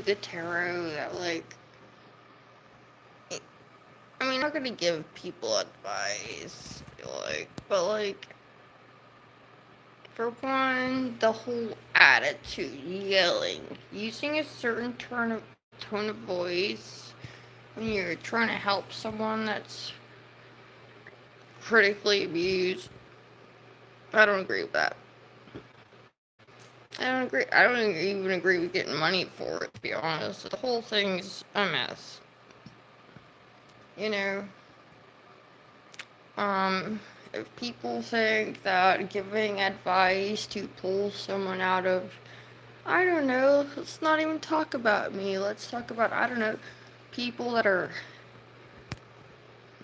the tarot that, like, I mean, I'm not gonna give people advice, like, but, like, for one, the whole attitude, yelling, using a certain tone of voice when you're trying to help someone that's critically abused, I don't agree with that. I don't agree. I don't even agree with getting money for it, to be honest. The whole thing's a mess. You know, if people think that giving advice to pull someone out of, I don't know, let's not even talk about me. Let's talk about, I don't know, people that are,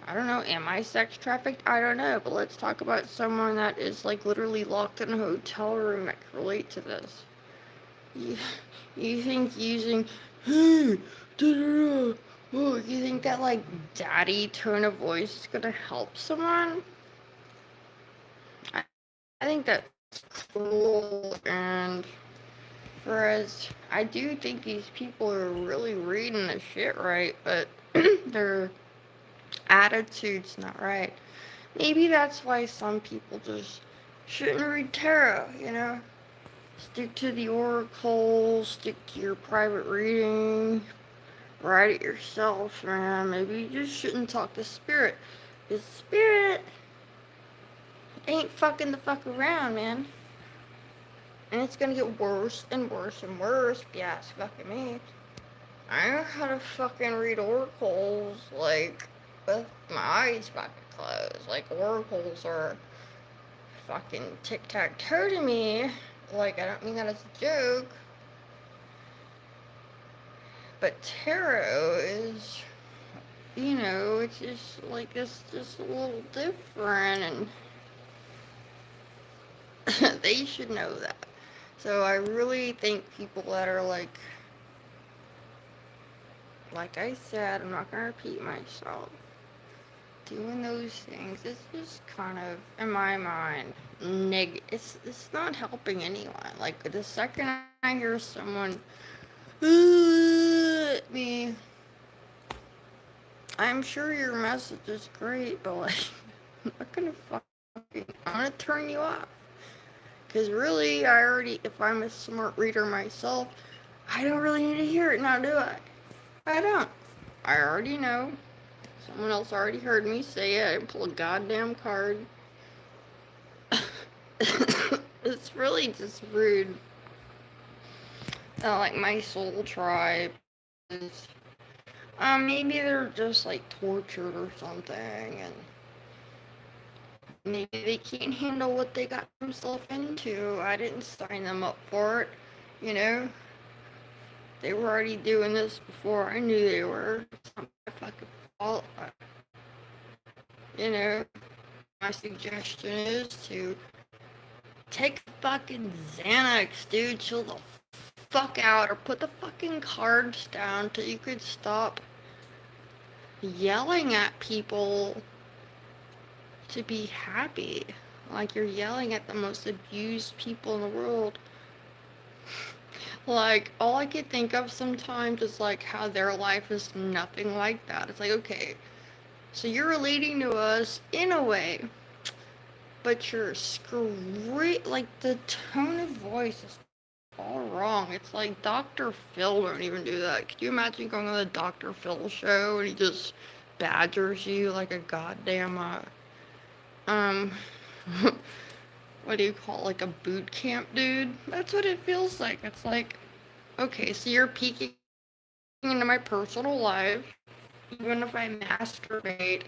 I don't know, am I sex trafficked? I don't know, but let's talk about someone that is, like, literally locked in a hotel room that can relate to this. You, you think using, hey, da-da-da, oh, you think that, like, daddy tone of voice is gonna help someone? I think that's cool, and whereas I do think these people are really reading the shit right, but their attitude's not right. Maybe that's why some people just shouldn't read tarot, you know? Stick to the oracle, stick to your private reading, write it yourself, man. Maybe you just shouldn't talk to spirit. Because spirit ain't fucking the fuck around, man. And it's gonna get worse and worse and worse if you ask fucking me. I know how to fucking read oracles, like, with my eyes fucking closed. Like, oracles are fucking tic-tac-toe to me. Like, I don't mean that as a joke. But tarot is, you know, it's just like it's just a little different, and they should know that. So I really think people that are like I said, I'm not gonna repeat myself. Doing those things is just kind of, in my mind, it's not helping anyone. Like the second I hear someone me, I'm sure your message is great, but like, I'm not gonna I'm gonna turn you off. Because really, if I'm a smart reader myself, I don't really need to hear it now, do I? I don't. I already know. Someone else already heard me say it. I didn't pull a goddamn card. It's really just rude. Like my soul tribe is, maybe they're just like tortured or something, and maybe they can't handle what they got themselves into. I didn't sign them up for it, you know? They were already doing this before I knew they were. It's not my fucking fault. You know, my suggestion is to take a fucking Xanax, dude. Chill the fuck out, or put the fucking cards down till you could stop yelling at people to be happy. Like you're yelling at the most abused people in the world. Like, all I could think of sometimes is like how their life is nothing like that. It's like, okay, so you're relating to us in a way, but you're like the tone of voice is all wrong. It's like Dr. Phil don't even do that. Could you imagine going on the Dr. Phil show and he just badgers you like a goddamn, um, what do you call it, like a boot camp dude? That's what it feels like. It's like, okay, so you're peeking into my personal life. Even if I masturbate,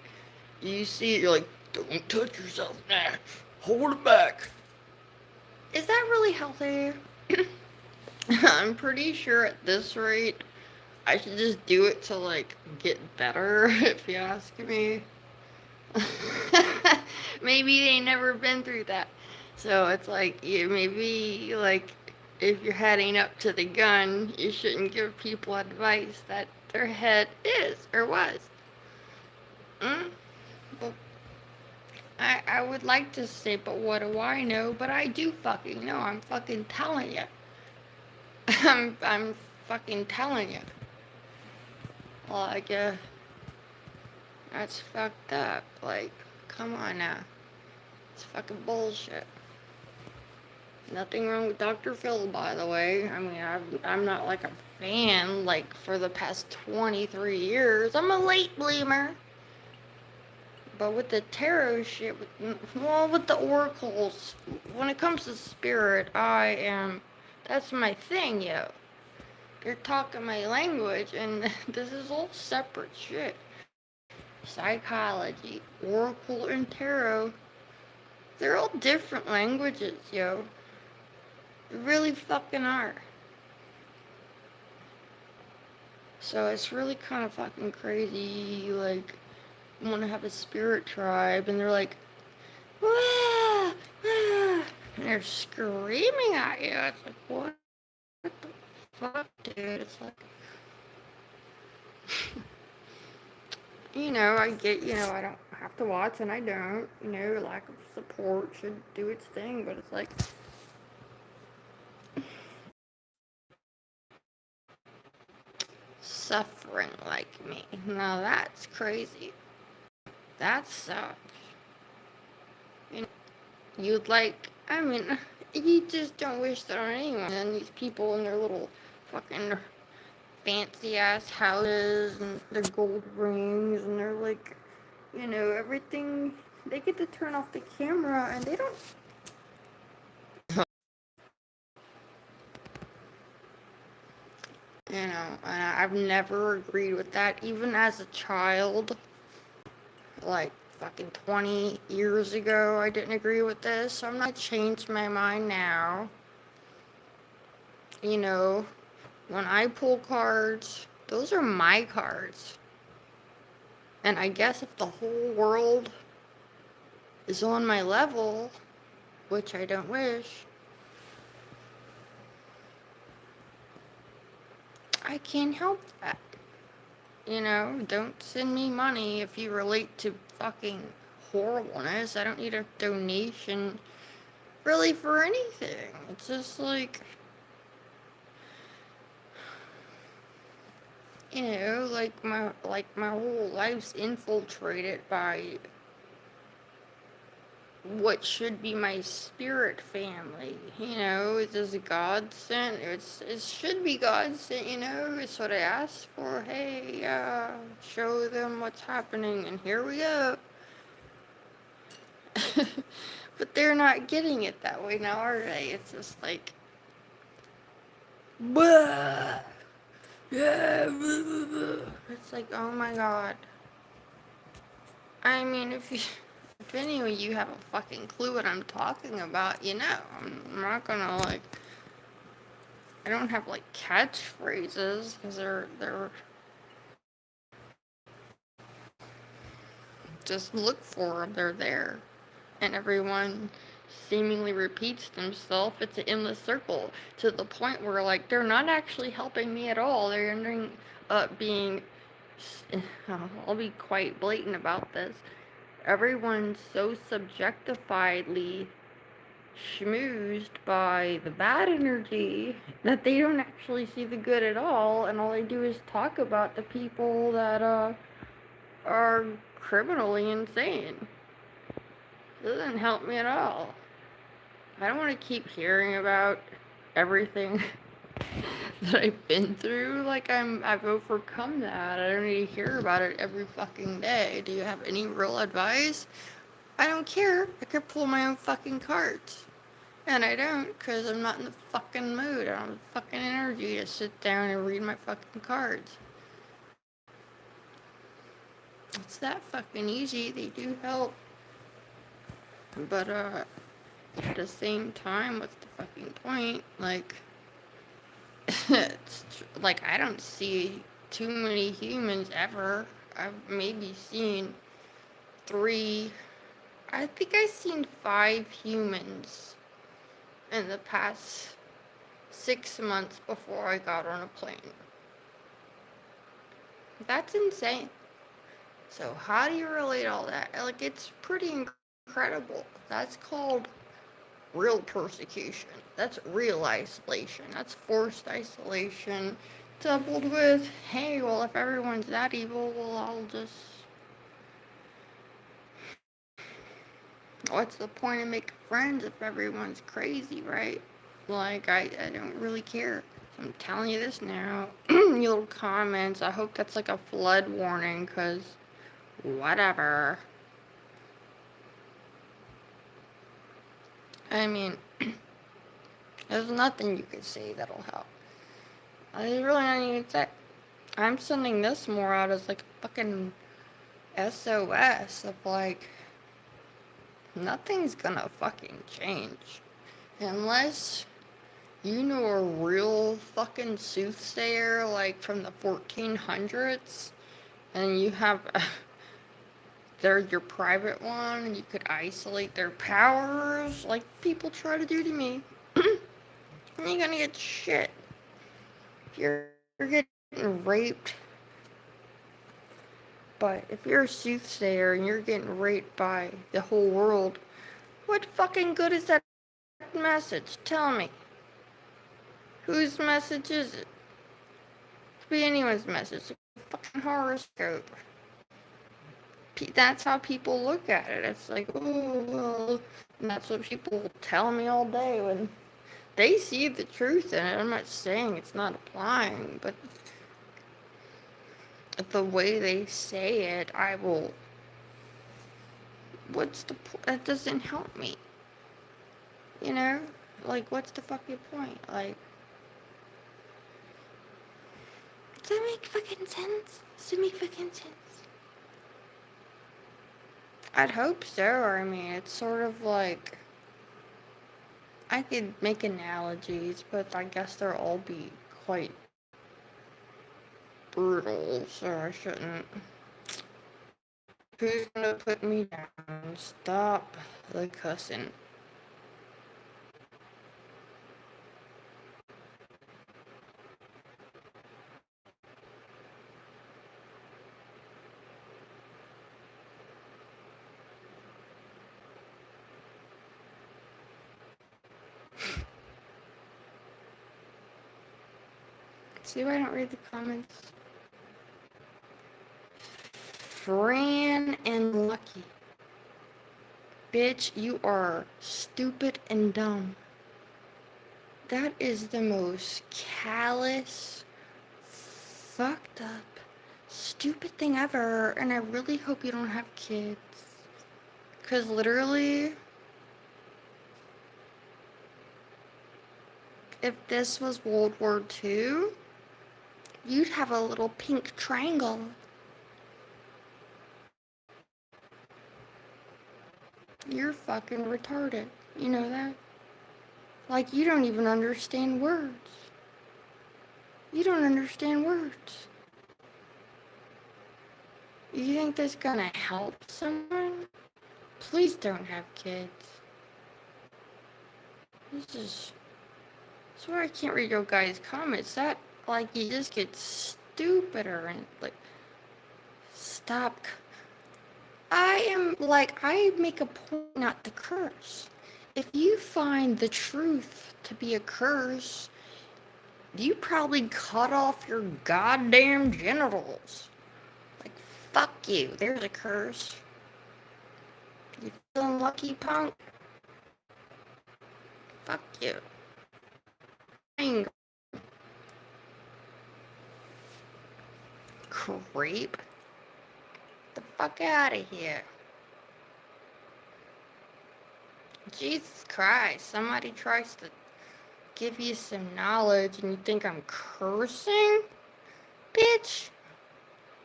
you see it, you're like, don't touch yourself, nah, hold it back. Is that really healthy? I'm pretty sure at this rate, I should just do it to, like, get better, if you ask me. Maybe they never been through that. So it's like, maybe, like, if you're heading up to the gun, you shouldn't give people advice that their head is or was. Mm? But I would like to say, but what do I know? But I do fucking know. I'm fucking telling you. I'm fucking telling you. Like, that's fucked up. Like, come on now. It's fucking bullshit. Nothing wrong with Dr. Phil, by the way. I mean, I'm not like a fan, like, for the past 23 years. I'm a late bloomer. But with the tarot shit, with the oracles, when it comes to spirit, that's my thing, yo. You're talking my language, and this is all separate shit. Psychology, oracle, and tarot, they're all different languages, yo. They really fucking are. So it's really kind of fucking crazy, like, you want to have a spirit tribe, and they're like, wah, wah, and they're screaming at you. It's like, what the fuck, dude? It's like, I get, I don't have to watch, and I don't, lack of support should do its thing, but it's like, suffering like me. Now that's crazy. That sucks. You'd like, I mean, you just don't wish that on anyone. And these people in their little fucking fancy ass houses and their gold rings and they're like, everything, they get to turn off the camera and they don't. And I've never agreed with that, even as a child. Like, fucking 20 years ago, I didn't agree with this, so I'm not changed my mind now. When I pull cards, those are my cards. And I guess if the whole world is on my level, which I don't wish, I can't help that. Don't send me money if you relate to fucking horribleness. I don't need a donation really for anything. It's just like, my whole life's infiltrated by what should be my spirit family. It's just God sent. It should be God sent. It's what I asked for. Hey, show them what's happening, and here we go. But they're not getting it that way now, are they? It's just like, bah! Yeah, blah, blah, blah. It's like, oh my god. I mean, if any of you have a fucking clue what I'm talking about, I'm not gonna, like, I don't have, like, catchphrases, because they're, just look for them, they're there. And everyone seemingly repeats themselves. It's an endless circle, to the point where, like, they're not actually helping me at all. They're ending up being, I'll be quite blatant about this, everyone's so subjectifiedly schmoozed by the bad energy that they don't actually see the good at all, and all they do is talk about the people that are criminally insane. It doesn't help me at all. I don't want to keep hearing about everything that I've been through. Like, I've overcome that. I don't need to hear about it every fucking day. Do you have any real advice? I don't care. I could pull my own fucking cards. And I don't, because I'm not in the fucking mood. I don't have the fucking energy to sit down and read my fucking cards. It's that fucking easy. They do help. But, at the same time, what's the fucking point? Like, like, I don't see too many humans ever. I've maybe seen 3, I think I've seen 5 humans in the past 6 months before I got on a plane. That's insane. So how do you relate all that? Like, it's pretty incredible. That's called real persecution. That's real isolation. That's forced isolation. Doubled with, hey, well, if everyone's that evil, well, I'll just. What's the point of making friends if everyone's crazy, right? Like, I don't really care. I'm telling you this now. You little comments. I hope that's like a flood warning, because whatever. I mean, there's nothing you can say that'll help. There's really nothing you can say. I'm sending this more out as like a fucking SOS of like, nothing's gonna fucking change. Unless you know a real fucking soothsayer, like from the 1400s, and you have, they're your private one, and you could isolate their powers, like people try to do to me. You're gonna get shit. If you're getting raped, but if you're a soothsayer and you're getting raped by the whole world, what fucking good is that message? Tell me. Whose message is it? It could be anyone's message. It's a fucking horoscope. That's how people look at it. It's like, oh, well, and that's what people tell me all day when they see the truth in it. I'm not saying it's not applying, but the way they say it, I will. What's the point? That doesn't help me. You know? Like, what's the fucking point? Like, does that make fucking sense? Does it make fucking sense? I'd hope so. I mean, it's sort of like, I could make analogies, but I guess they'll all be quite brutal, so I shouldn't. Who's gonna put me down? Stop the cussing. See why I don't read the comments? Fran and Lucky. Bitch, you are stupid and dumb. That is the most callous, fucked up, stupid thing ever, and I really hope you don't have kids. Because literally, if this was World War II, you'd have a little pink triangle. You're fucking retarded. You know that? Like, you don't even understand words. You don't understand words. You think that's gonna help someone? Please don't have kids. This is... That's why I can't read your guys' comments. That, like, you just get stupider and, like... Stop. I make a point not to curse. If you find the truth to be a curse, you probably cut off your goddamn genitals. Like, fuck you. There's a curse. You feeling lucky, punk? Fuck you. Anger. Creep. Get the fuck out of here. Jesus Christ. Somebody tries to give you some knowledge and you think I'm cursing? Bitch.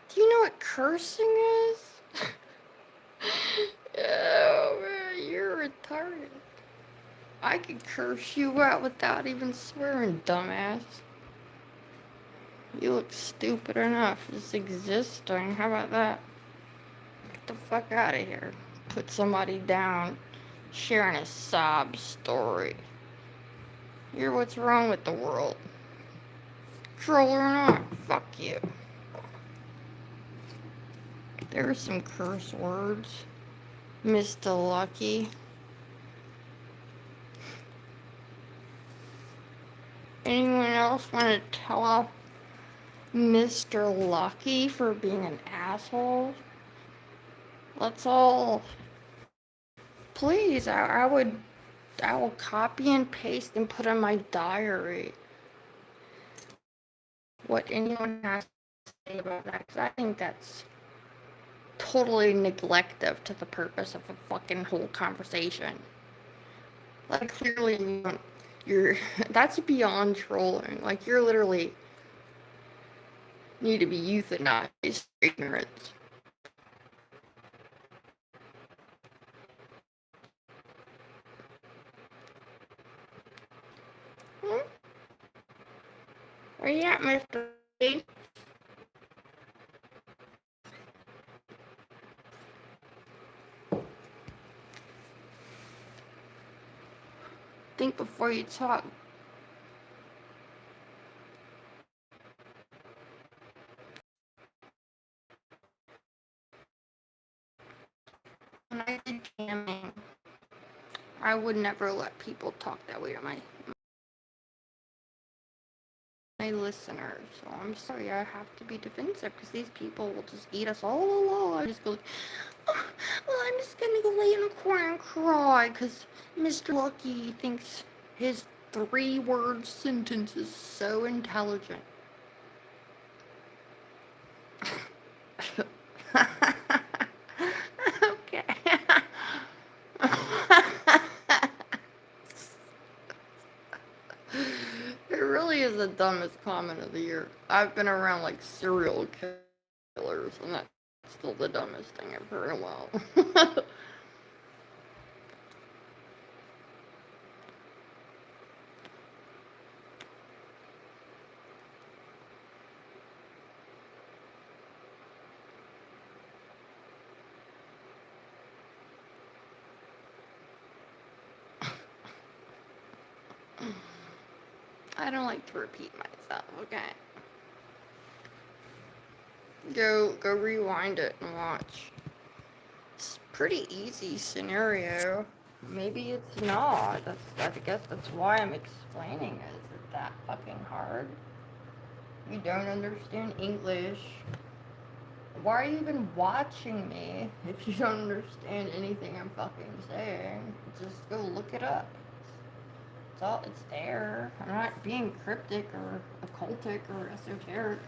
Do you know what cursing is? Oh, man, you're retarded. I could curse you out without even swearing, dumbass. You look stupid enough just existing. How about that? Get the fuck out of here. Put somebody down, sharing a sob story. You're what's wrong with the world. Troll or not, fuck you. There are some curse words. Mr. Lucky. Anyone else want to tell off Mr. Lucky for being an asshole? Let's all, please. I will copy and paste and put in my diary what anyone has to say about that, because I think that's totally neglective to the purpose of a fucking whole conversation. Like, clearly, you're that's beyond trolling. Like, you're literally need to be euthanized for ignorance. Where you at, Mr. B? Think before you talk. When I did camming, I would never let people talk that way to my listeners. So I'm sorry, I have to be defensive because these people will just eat us all alive. I just go, oh, well, I'm just gonna go lay in a corner and cry because Mr. Lucky thinks his 3-word sentence is so intelligent. Okay. It really is the dumbest comment of the year. I've been around like serial killers, and that's still the dumbest thing I've heard in a while. I don't like to repeat myself, okay? Go rewind it and watch. It's a pretty easy scenario. Maybe it's not. I guess that's why I'm explaining it. Is it that fucking hard? You don't understand English. Why are you even watching me if you don't understand anything I'm fucking saying? Just go look it up. It's there. I'm not being cryptic or occultic or esoteric.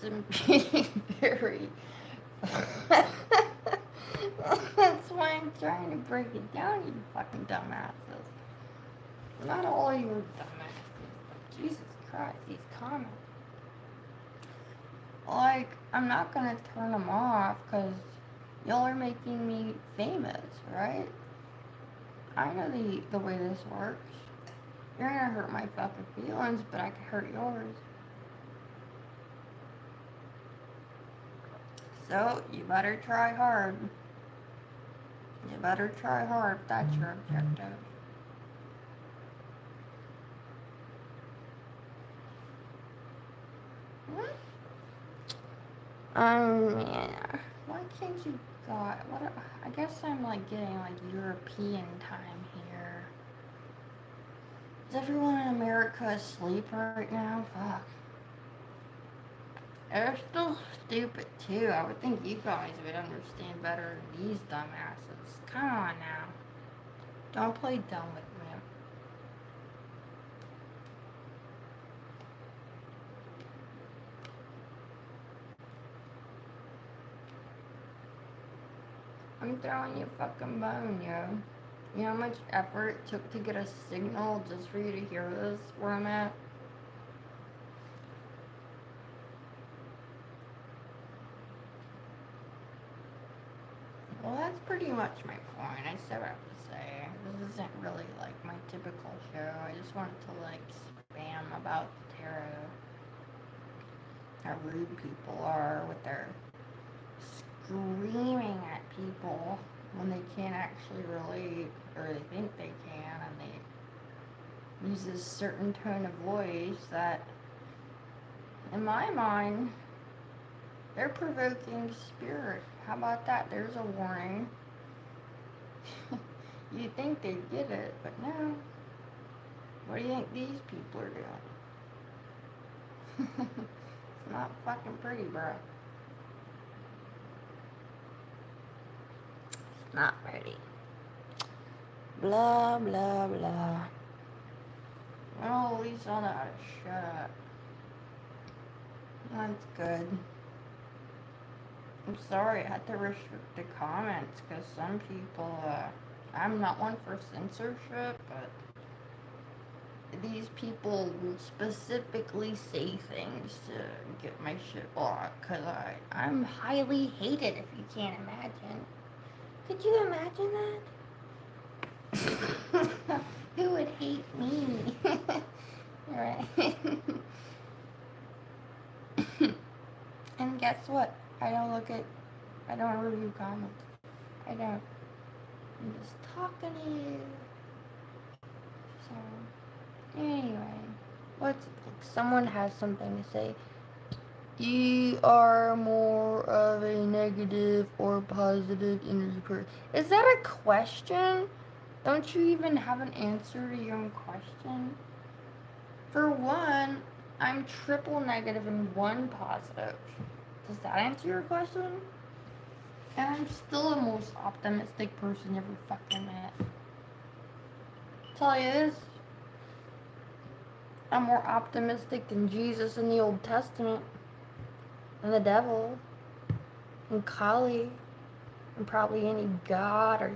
I'm being very. That's why I'm trying to break it down, you fucking dumbasses. Not all of you are dumbasses, but Jesus Christ, these comments. Like, I'm not gonna turn them off because y'all are making me famous, right? I know the way this works. You're gonna hurt my fucking feelings, but I can hurt yours. So, you better try hard. You better try hard if that's your objective. Yeah. Why can't you I guess I'm like getting like European time here. Is everyone in America asleep right now? Fuck. They're still stupid too. I would think you guys would understand better than these dumbasses. Come on now. Don't play dumb with me. I'm throwing you a fucking bone, yo. You know how much effort it took to get a signal just for you to hear this where I'm at? Well, that's pretty much my point. I still have to say. This isn't really like my typical show. I just wanted to like spam about the tarot. How rude people are with their screaming at people when they can't actually relate, or they think they can, and they use this certain tone of voice that, in my mind, they're provoking spirit. How about that? There's a warning. You think they get it, but no. What do you think these people are doing? It's not fucking pretty, bro. It's not pretty. Blah, blah, blah. Well, at least I know how to shut up. That's good. I'm sorry I had to restrict the comments because some people, I'm not one for censorship, but these people will specifically say things to get my shit blocked because I'm highly hated, if you can't imagine. Could you imagine that? Who would hate me? Right. And guess what? I don't review comments. I don't. I'm just talking to you. So, anyway, someone has something to say. You are more of a negative or positive energy person. Is that a question? Don't you even have an answer to your own question? For one, I'm triple negative and one positive. Does that answer your question? And I'm still the most optimistic person you ever fucking met. Tell you this, I'm more optimistic than Jesus in the Old Testament, and the devil, and Kali, and probably any god or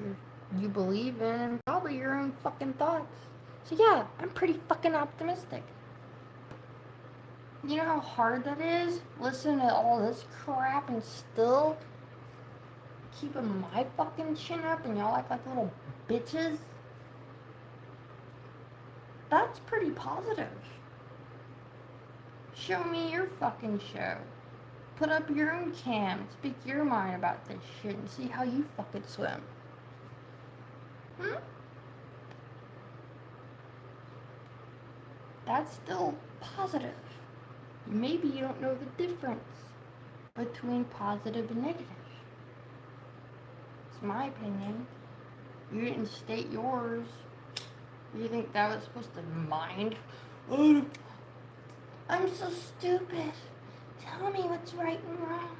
you believe in, and probably your own fucking thoughts. So yeah, I'm pretty fucking optimistic. You know how hard that is? Listen to all this crap and still keeping my fucking chin up and y'all act like little bitches? That's pretty positive. Show me your fucking show. Put up your own cam, speak your mind about this shit and see how you fucking swim. That's still positive. Maybe you don't know the difference between positive and negative. It's my opinion. You didn't state yours. You think that was supposed to mind? I'm so stupid. Tell me what's right and wrong.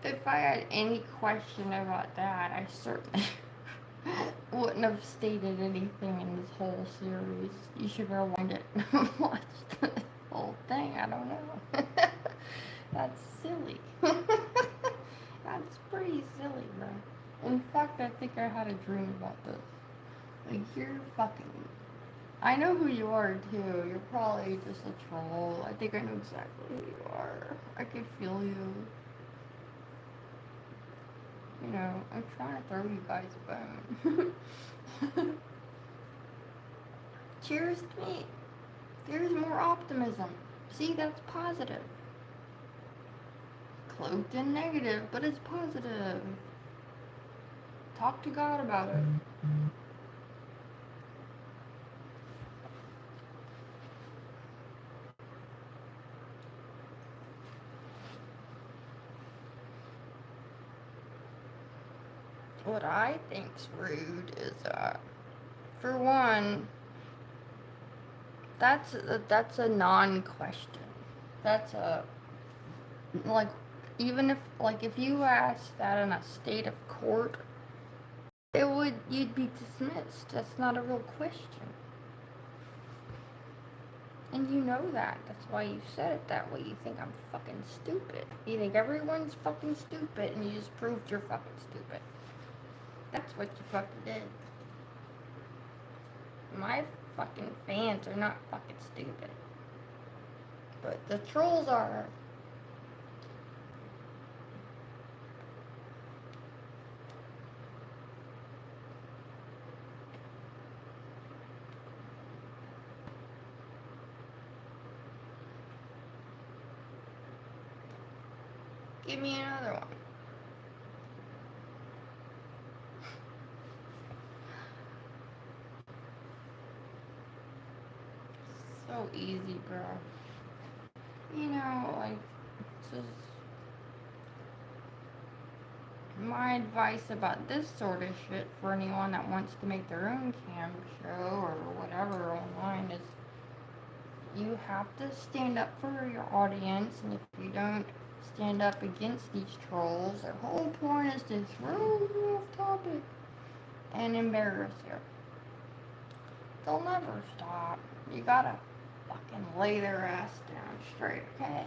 If I had any question about that, I certainly wouldn't have stated anything in this whole series. You should rewind it and watch the whole thing. I don't know. That's silly. That's pretty silly, bro. In fact, I think I had a dream about this. Like, you're fucking... I know who you are, too. You're probably just a troll. I think I know exactly who you are. I could feel you. You know, I'm trying to throw you guys a bone. Cheers to me. There's more optimism. See, that's positive. Cloaked in negative, but it's positive. Talk to God about it. What I think's rude is for one, that's a non-question. That's a, like, even if you asked that in a state of court, you'd be dismissed. That's not a real question. And you know that. That's why you said it that way. You think I'm fucking stupid. You think everyone's fucking stupid, and you just proved you're fucking stupid. That's what you fucking did. My fucking fans are not fucking stupid. But the trolls are. Give me another one. So easy, bro. You know, like, just my advice about this sort of shit for anyone that wants to make their own cam show or whatever online is you have to stand up for your audience, and if you don't stand up against these trolls, their whole point is to throw you off topic and embarrass you. They'll never stop. You gotta fucking lay their ass down straight, okay?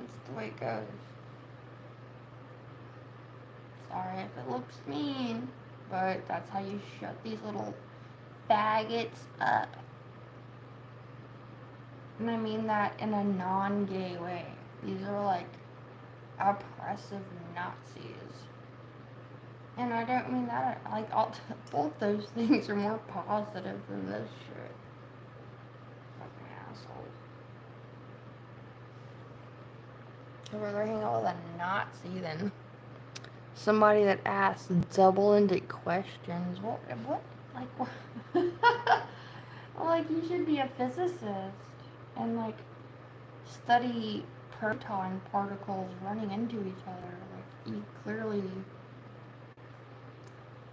It's the way it goes. Sorry if it looks mean, but that's how you shut these little faggots up. And I mean that in a non-gay way. These are like oppressive Nazis. And I don't mean that, like, both those things are more positive than this shit. Fucking assholes. I'd rather hang out with a Nazi than somebody that asks double-ended questions. What? Like, what? Like, you should be a physicist and, like, study proton particles running into each other. Like, you clearly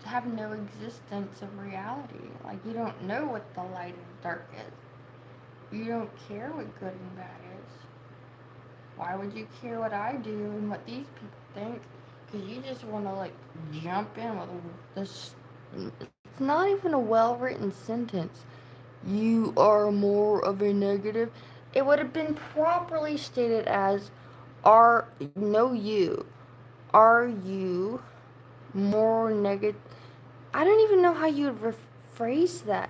have no existence of reality. Like, you don't know what the light and dark is. You don't care what good and bad is. Why would you care what I do and what these people think? Because you just want to, like, jump in with this. It's not even a well-written sentence. You are more of a negative. It would have been properly stated as, are you more negative? I don't even know how you would rephrase that.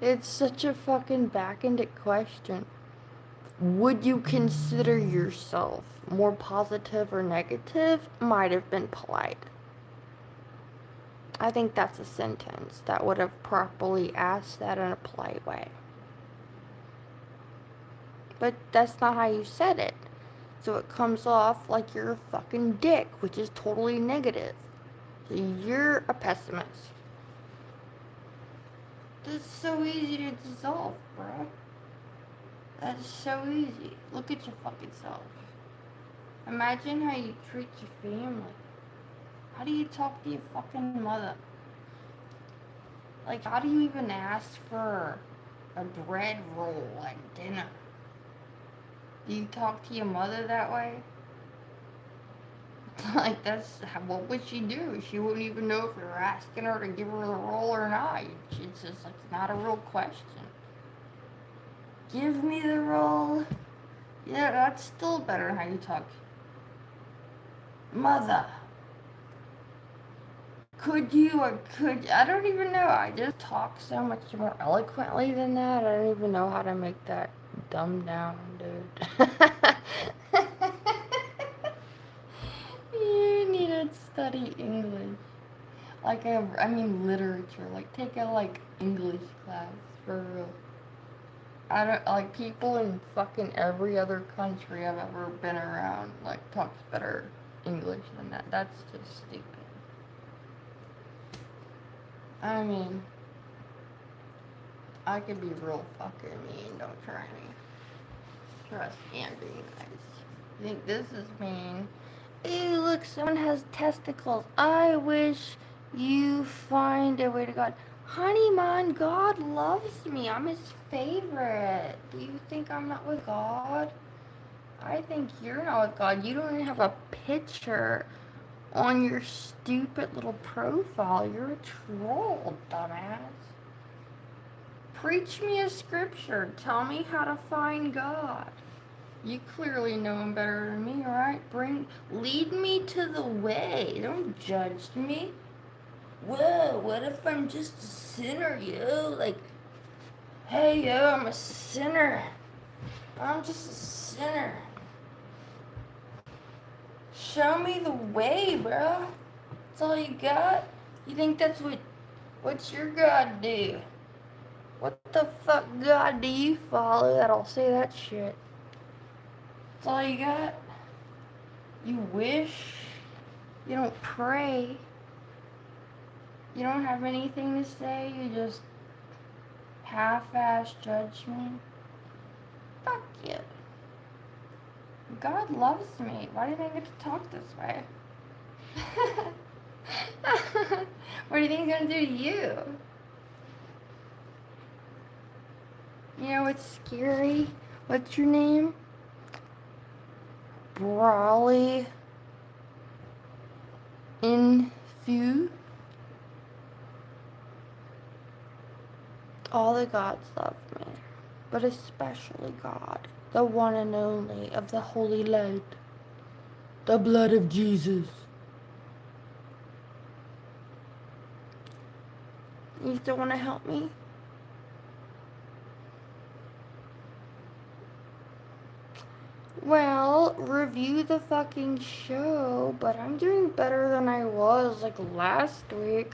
It's such a fucking back-ended question. Would you consider yourself more positive or negative? Might have been polite. I think that's a sentence that would have properly asked that in a polite way. But that's not how you said it. So it comes off like you're a fucking dick, which is totally negative. So you're a pessimist. That's so easy to dissolve, bro. That's so easy. Look at your fucking self. Imagine how you treat your family. How do you talk to your fucking mother? Like, how do you even ask for a bread roll at dinner? Do you talk to your mother that way? Like, what would she do? She wouldn't even know if you're asking her to give her the roll or not. It's just, like, it's not a real question. Give me the roll. Yeah, that's still better than how you talk. Mother. Could you or I don't even know. I just talk so much more eloquently than that. I don't even know how to make that dumb down, dude. You need to study English. Like, I mean literature. Like, take a, like, English class, for real. I don't, like, people in fucking every other country I've ever been around, like, talks better English than that. That's just stupid. I mean, I could be real fucking mean, don't try me. Trust me, I'm being nice. You think this is mean? Ew, look, someone has testicles. I wish you find a way to God. Honey, man, God loves me. I'm his favorite. Do you think I'm not with God? I think you're not with God. You don't even have a picture on your stupid little profile. You're a troll, dumbass. Preach me a scripture. Tell me how to find God. You clearly know him better than me, right? Lead me to the way. Don't judge me. Whoa, what if I'm just a sinner, yo? Like, hey, yo, I'm a sinner. I'm just a sinner. Show me the way, bro. That's all you got? You think that's what's your God do? What the fuck God do you follow that'll say that shit? That's all you got? You wish? You don't pray? You don't have anything to say? You just half-ass judge me? Fuck you. God loves me. Why didn't I get to talk this way? What do you think he's gonna do to you? You know what's scary? What's your name? Brawly Infu. All the gods love me, but especially God, the one and only of the Holy Light, the blood of Jesus. You still want to help me? Well, review the fucking show, but I'm doing better than I was, like, last week.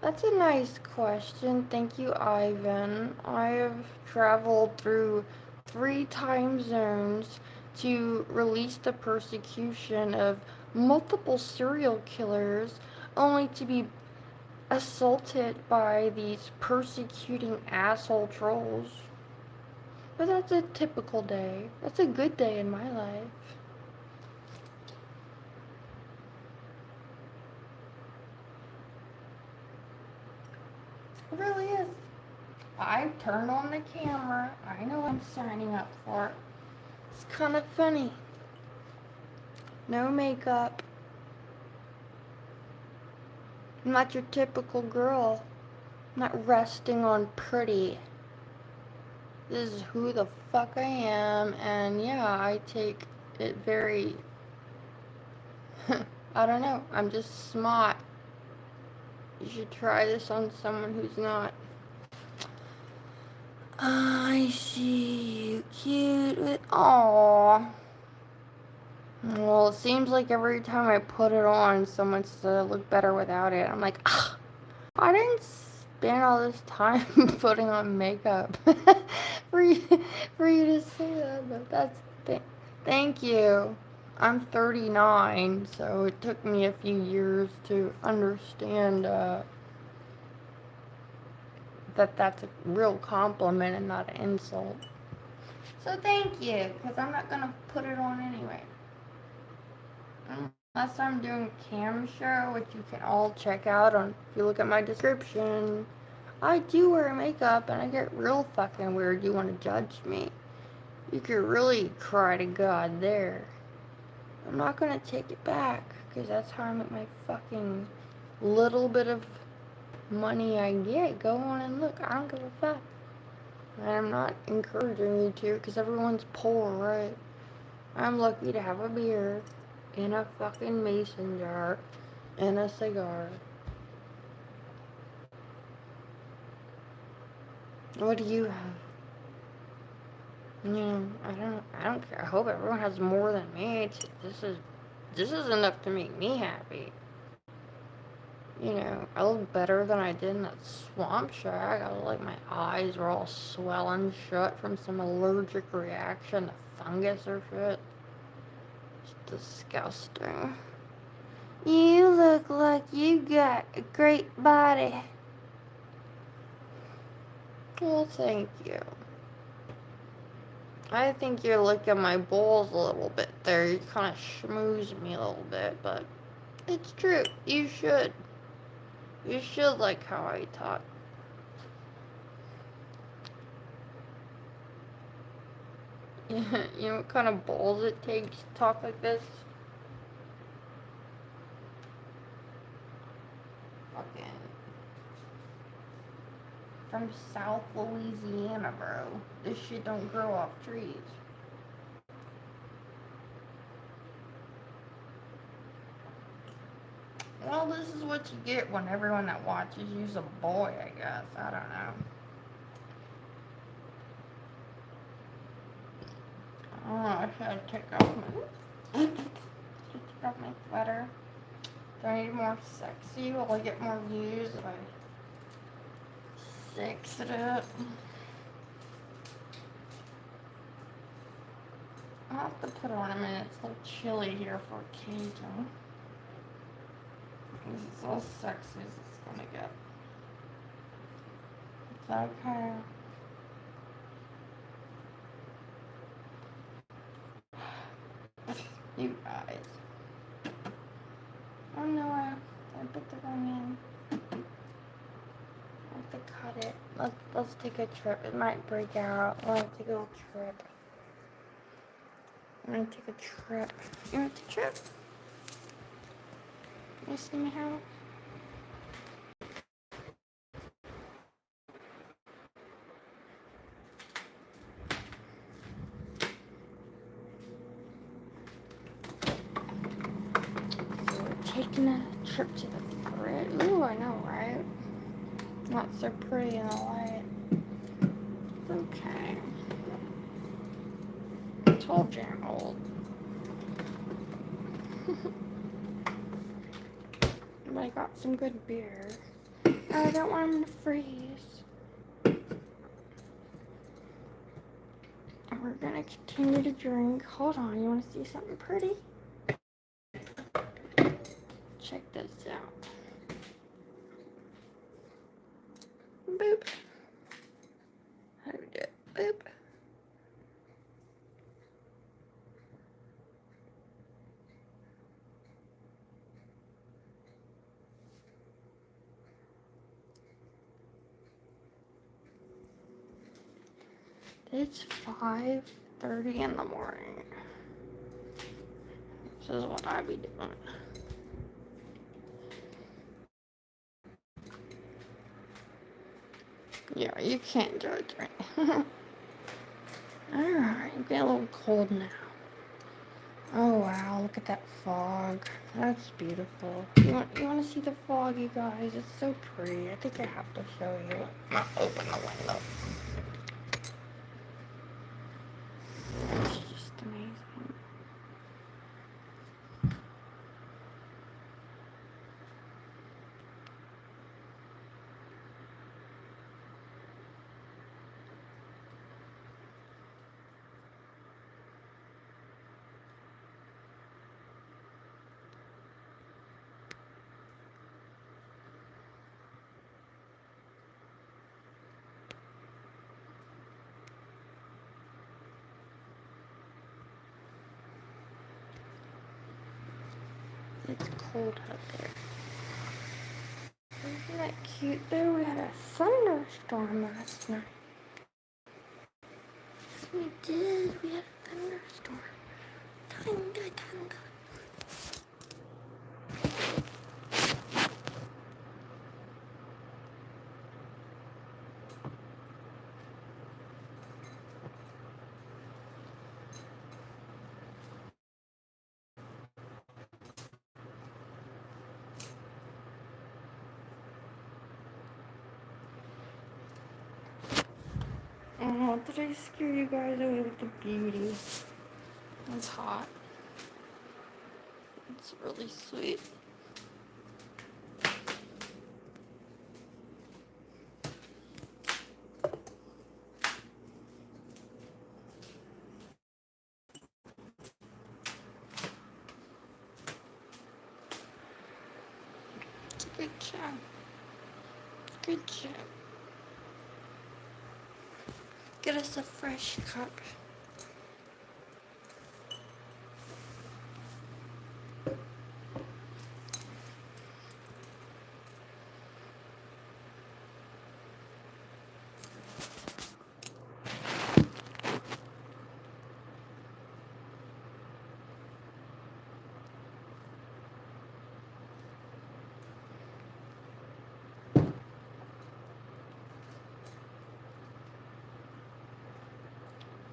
That's a nice question. Thank you, Ivan. I have traveled through 3 time zones to release the persecution of multiple serial killers, only to be assaulted by these persecuting asshole trolls. But that's a typical day. That's a good day in my life. It really is. I turned on the camera. I know what I'm signing up for. It's kind of funny. No makeup. I'm not your typical girl. I'm not resting on pretty. This is who the fuck I am, and yeah, I take it very, I don't know, I'm just smart. You should try this on someone who's not. I see you cute with, aww. Well, it seems like every time I put it on, someone says I look better without it. I'm like, ah, I didn't spend all this time putting on makeup for you to say that, but that's, thank you. I'm 39, so it took me a few years to understand that that's a real compliment and not an insult. So thank you, because I'm not going to put it on anyway. Unless I'm doing a cam show, which you can all check out on, if you look at my description. I do wear makeup, and I get real fucking weird. You want to judge me? You could really cry to God there. I'm not going to take it back, because that's how I make my fucking little bit of money I get. Go on and look. I don't give a fuck. And I'm not encouraging you to, because everyone's poor, right? I'm lucky to have a beer in a fucking mason jar and a cigar. What do you have? You know, I don't care. I hope everyone has more than me. This is enough to make me happy. You know, I look better than I did in that swamp shack. I look like my eyes were all swelling shut from some allergic reaction to fungus or shit. It's disgusting. You look like you got a great body. Well, thank you. I think you're licking my balls a little bit there. You kind of schmooze me a little bit, but it's true. You should. You should like how I talk. You know what kind of balls it takes to talk like this? Fucking from South Louisiana, bro. This shit don't grow off trees. Well, this is what you get when everyone that watches you's a boy, I guess. I don't know. Oh, I should take off my sweater. Do I need more sexy? Will I get more views if I sex it up? I'll have to put on a minute. It's a little chilly here for occasion. This is so sexy as it's gonna get. Is that okay? You guys. Oh no, I put the wrong in. I have to cut it. Let's take a trip. It might break out. We'll have to take a little trip. I'm gonna take a trip. You want to trip? You see me how? So we're taking a trip to the bridge. Ooh, I know, right? Not so pretty in the light. Okay. I told you I'm old. But I got some good beer. I don't want him to freeze. And we're gonna continue to drink. Hold on, you wanna see something pretty? Check this out. Boop. How do we do it? Boop. It's 5:30 in the morning. This is what I be doing. Yeah, you can't judge me. Alright, I'm getting a little cold now. Oh wow, look at that fog. That's beautiful. You want to see the fog, you guys? It's so pretty. I think I have to show you. I'm gonna open the window. It's just amazing. It's cold out there. Isn't that cute though? We had a thunderstorm last night. We did. We had a thunderstorm. Thunder, thunder. Oh, did I scare you guys away with the beauty? It's hot. It's really sweet. Good job. Good job. Get us a fresh cup.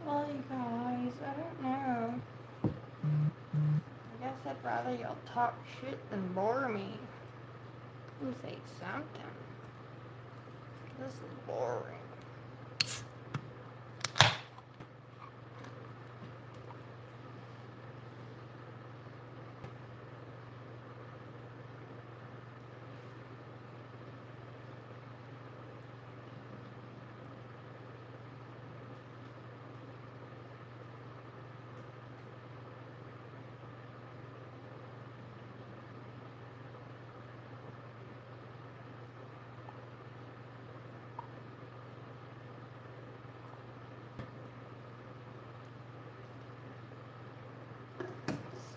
Well, you guys, I don't know. I guess I'd rather y'all talk shit than bore me. Come say something. This is boring.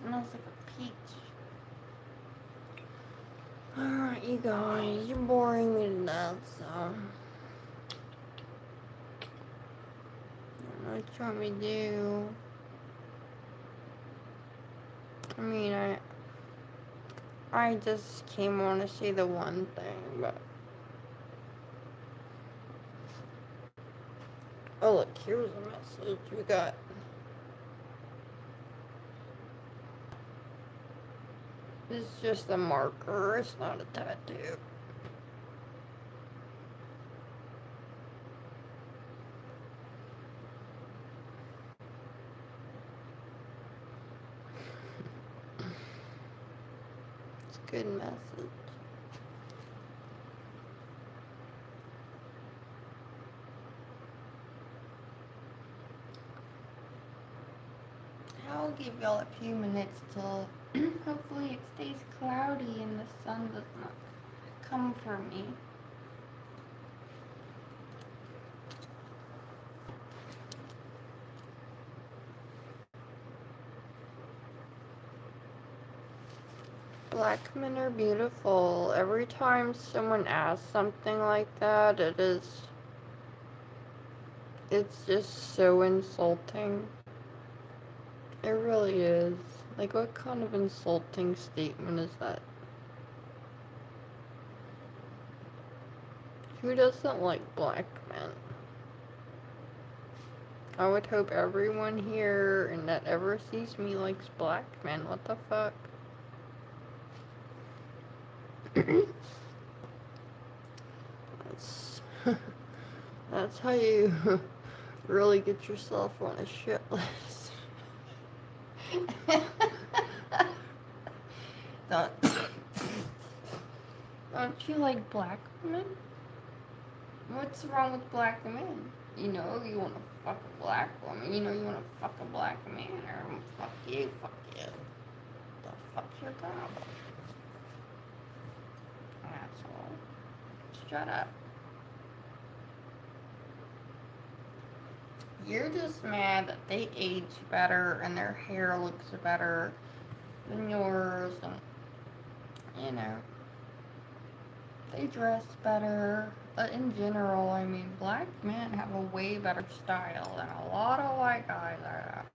smells like a peach. Alright, you guys, you're boring me to death, so I don't know what you want me to do. I mean, I just came on to say the one thing, but oh look, here's a message we got. This is just a marker, it's not a tattoo. It's a good message. I'll give y'all a few minutes till hopefully it stays cloudy and the sun does not come for me. Black men are beautiful. Every time someone asks something like that, it's just so insulting. It really is. Like, what kind of insulting statement is that? Who doesn't like black men? I would hope everyone here and that ever sees me likes black men. What the fuck? That's how you really get yourself on a shit list. Don't you like black women? What's wrong with black men? You know, you want to fuck a black woman. You know, you want to fuck a black man. Or fuck you, fuck you. The fuck's your problem? Asshole. Shut up. You're just mad that they age better and their hair looks better than yours, and you know, they dress better. But in general, I mean, black men have a way better style than a lot of white guys are.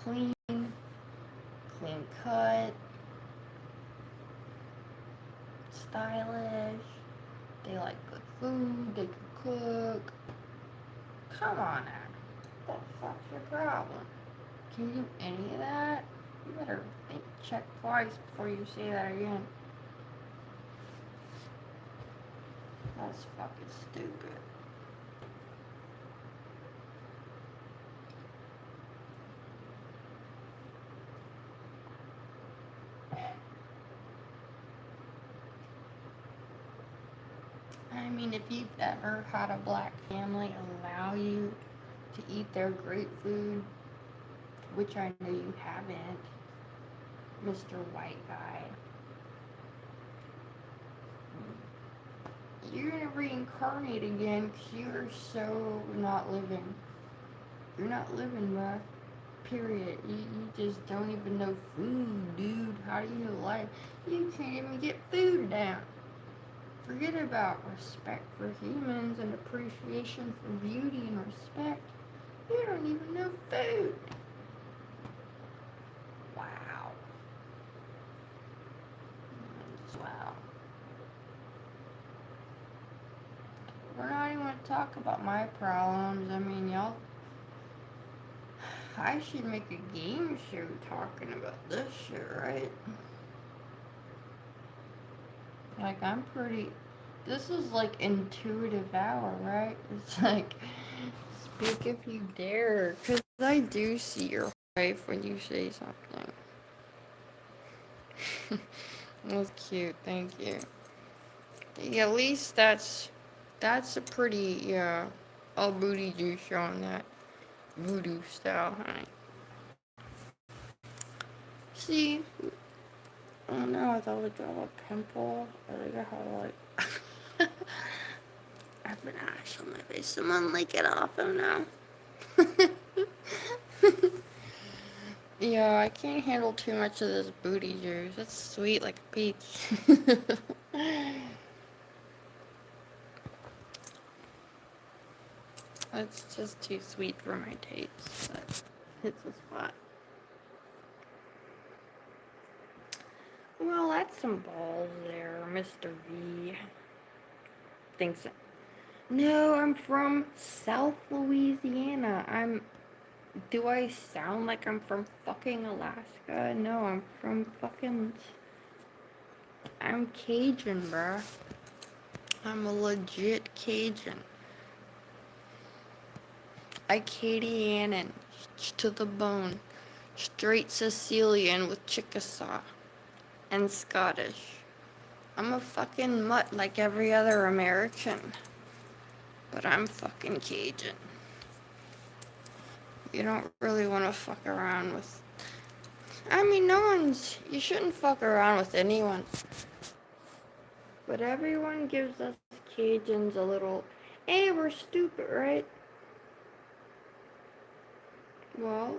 Clean cut, stylish. They like good food. They can cook. Come on now. What the fuck's your problem? Can you do any of that? You better check twice before you say that again. That's fucking stupid. I mean, if you've ever had a black family allow you to eat their great food, which I know you haven't, Mr. White Guy, you're gonna reincarnate again because you're so not living. You're not living, bruh. Period. You just don't even know food, dude. How do you know life? You can't even get food down. Forget about respect for humans and appreciation for beauty and respect. You don't even know food. Wow. Wow. We're not even going to talk about my problems. I mean, y'all, I should make a game show talking about this shit, right? Like, I'm pretty, this is like intuitive hour, right? It's like, speak if you dare, because I do see your wife when you say something. That's cute, thank you. Yeah, at least that's a pretty, yeah, all booty juice on that voodoo style, honey. See? Oh no, I thought it would draw a pimple. I think I had like I have an ash on my face. Someone lick it off. Oh no. Yeah, I can't handle too much of this booty juice. It's sweet like a peach. It's just too sweet for my taste, but it's a spot. Well, that's some balls there, Mr. V. Thinks. No, I'm from South Louisiana. Do I sound like I'm from fucking Alaska? No, I'm from fucking. I'm Cajun, bruh. I'm a legit Cajun. Acadianan to the bone. Straight Sicilian with Chickasaw. And Scottish. I'm a fucking mutt like every other American. But I'm fucking Cajun. You don't really want to fuck around with. I mean, you shouldn't fuck around with anyone. But everyone gives us Cajuns a little, hey, we're stupid, right? Well,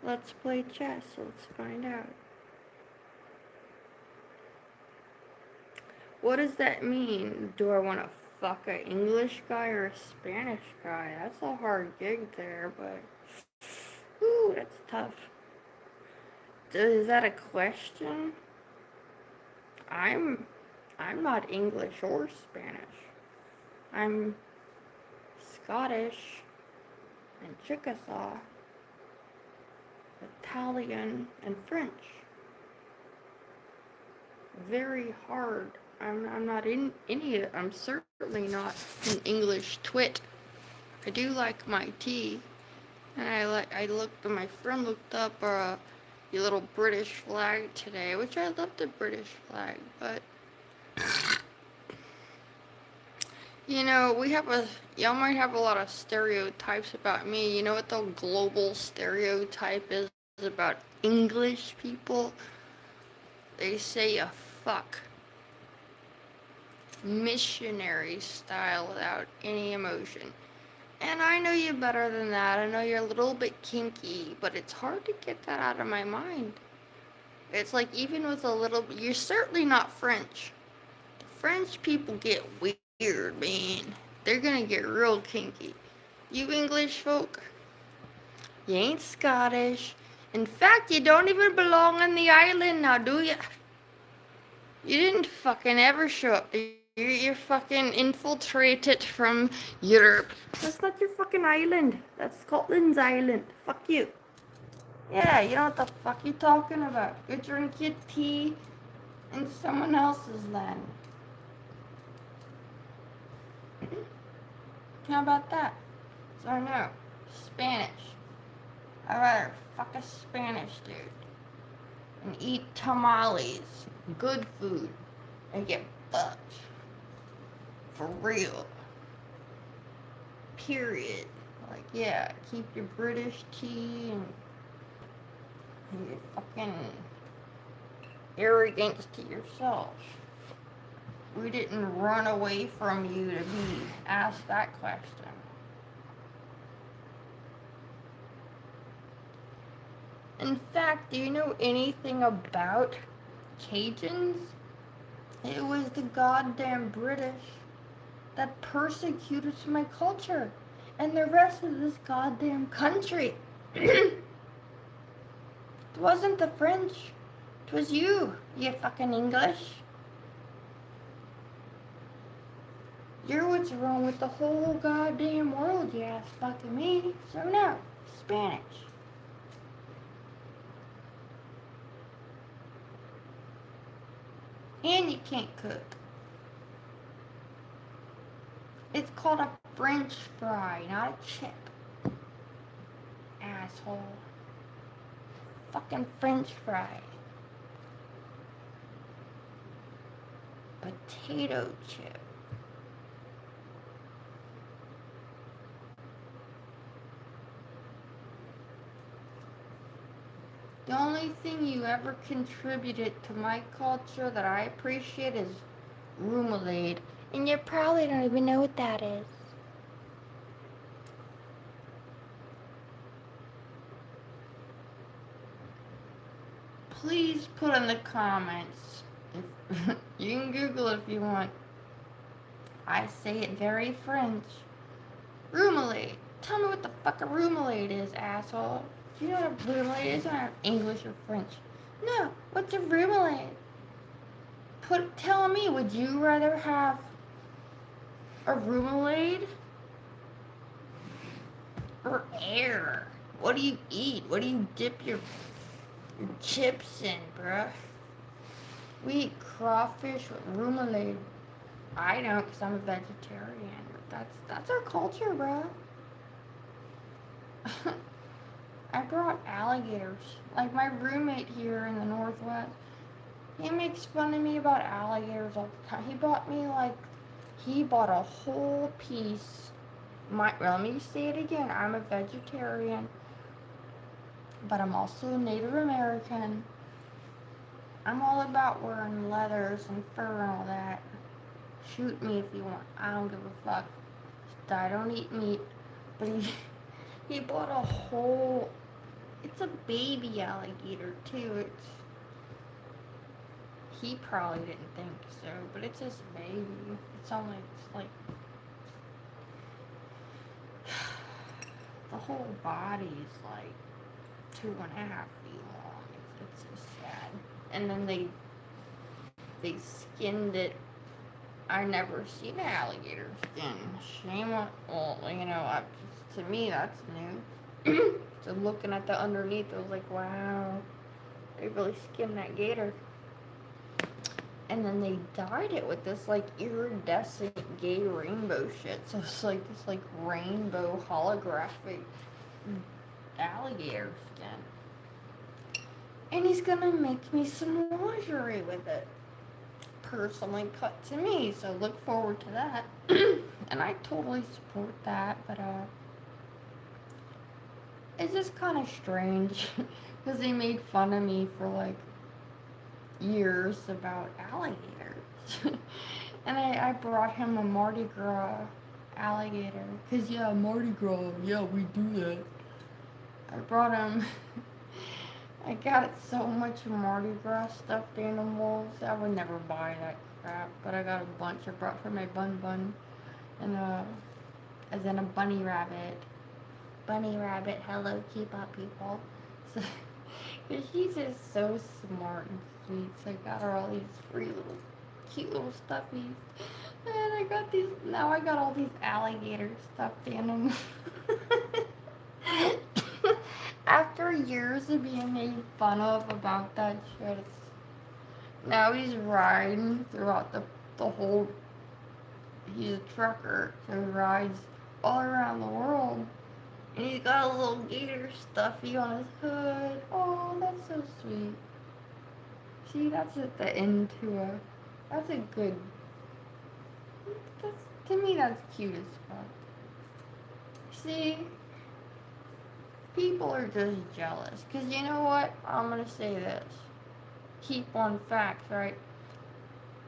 let's play chess. Let's find out. What does that mean? Do I want to fuck an English guy or a Spanish guy? That's a hard gig there, but ooh, that's tough. Is that a question? I'm not English or Spanish. I'm Scottish and Chickasaw, Italian and French. Very hard. I'm not in any of it. I'm certainly not an English twit. I do like my tea, and my friend looked up your little British flag today, which I love the British flag, but you know, y'all might have a lot of stereotypes about me. You know what the global stereotype is about English people? They say you fuck missionary style without any emotion. And I know you better than that. I know you're a little bit kinky, but it's hard to get that out of my mind. It's like even with a little, you're certainly not French. French people get weird, man. They're gonna get real kinky. You English folk, you ain't Scottish. In fact, you don't even belong on the island now, do ya? You didn't fucking ever show up. You're fucking infiltrated from Europe. That's not your fucking island. That's Scotland's island. Fuck you. Yeah, you know what the fuck you talking about. Go drink your tea in someone else's land. How about that? So no, Spanish. I'd rather fuck a Spanish dude and eat tamales, good food, and get fucked. For real. Period. Like, yeah, keep your British tea and your fucking arrogance to yourself. We didn't run away from you to be asked that question. In fact, do you know anything about Cajuns? It was the goddamn British that persecuted my culture and the rest of this goddamn country. It wasn't the French. It was you fucking English. You're what's wrong with the whole goddamn world, you ass fucking me. So no, Spanish. And you can't cook. It's called a French fry, not a chip. Asshole. Fucking French fry. Potato chip. The only thing you ever contributed to my culture that I appreciate is remoulade. And you probably don't even know what that is. please put in the comments. If, you can Google it if you want. I say it very French. Rumelade. Tell me what the fuck a rumelade is, asshole. Do you know what a rumelade is? It's not English or French. No, what's a rumelade? Tell me, would you rather have a rumelade or air? What do you eat? What do you dip your chips in, bruh? We eat crawfish with remoulade. I don't, because I'm a vegetarian. That's our culture, bruh. I brought alligators. Like, my roommate here in the Northwest, he makes fun of me about alligators all the time. He bought a whole piece. Let me say it again. I'm a vegetarian, but I'm also a Native American. I'm all about wearing leathers and fur and all that. Shoot me if you want. I don't give a fuck. I don't eat meat. But he bought a whole... It's a baby alligator, too. He probably didn't think so, but it's his baby. It's like... The whole body's like 2.5 feet long. It's so sad. And then they skinned it. I never seen an alligator skin. Shame on, well, to me that's new. So looking at the underneath, I was like, wow, they really skinned that gator. And then they dyed it with this like iridescent gay rainbow shit. So it's like this like rainbow holographic alligator skin. And he's gonna make me some lingerie with it. Personally cut to me, so look forward to that. And I totally support that, but it's just kind of strange because they made fun of me for like years about alligators. And I brought him a Mardi Gras alligator because Mardi Gras, we do that. I brought him I got so much Mardi Gras stuffed animals. I would never buy that crap, but I got a bunch I brought for my bun, and as in a bunny rabbit. Bunny rabbit, hello, keep up, people. So, cause she's just so smart and sweet. So I got her all these free little, cute little stuffies, and now I got all these alligator stuffed animals. After years of being made fun of about that shit, now he's riding throughout the whole, he's a trucker, so he rides all around the world, and he's got a little gator stuffy on his hood. Oh, that's so sweet. See, that's at the end that's a good, to me that's cute as fuck. See? People are just jealous. Because you know what? I'm going to say this. Keep on facts, right?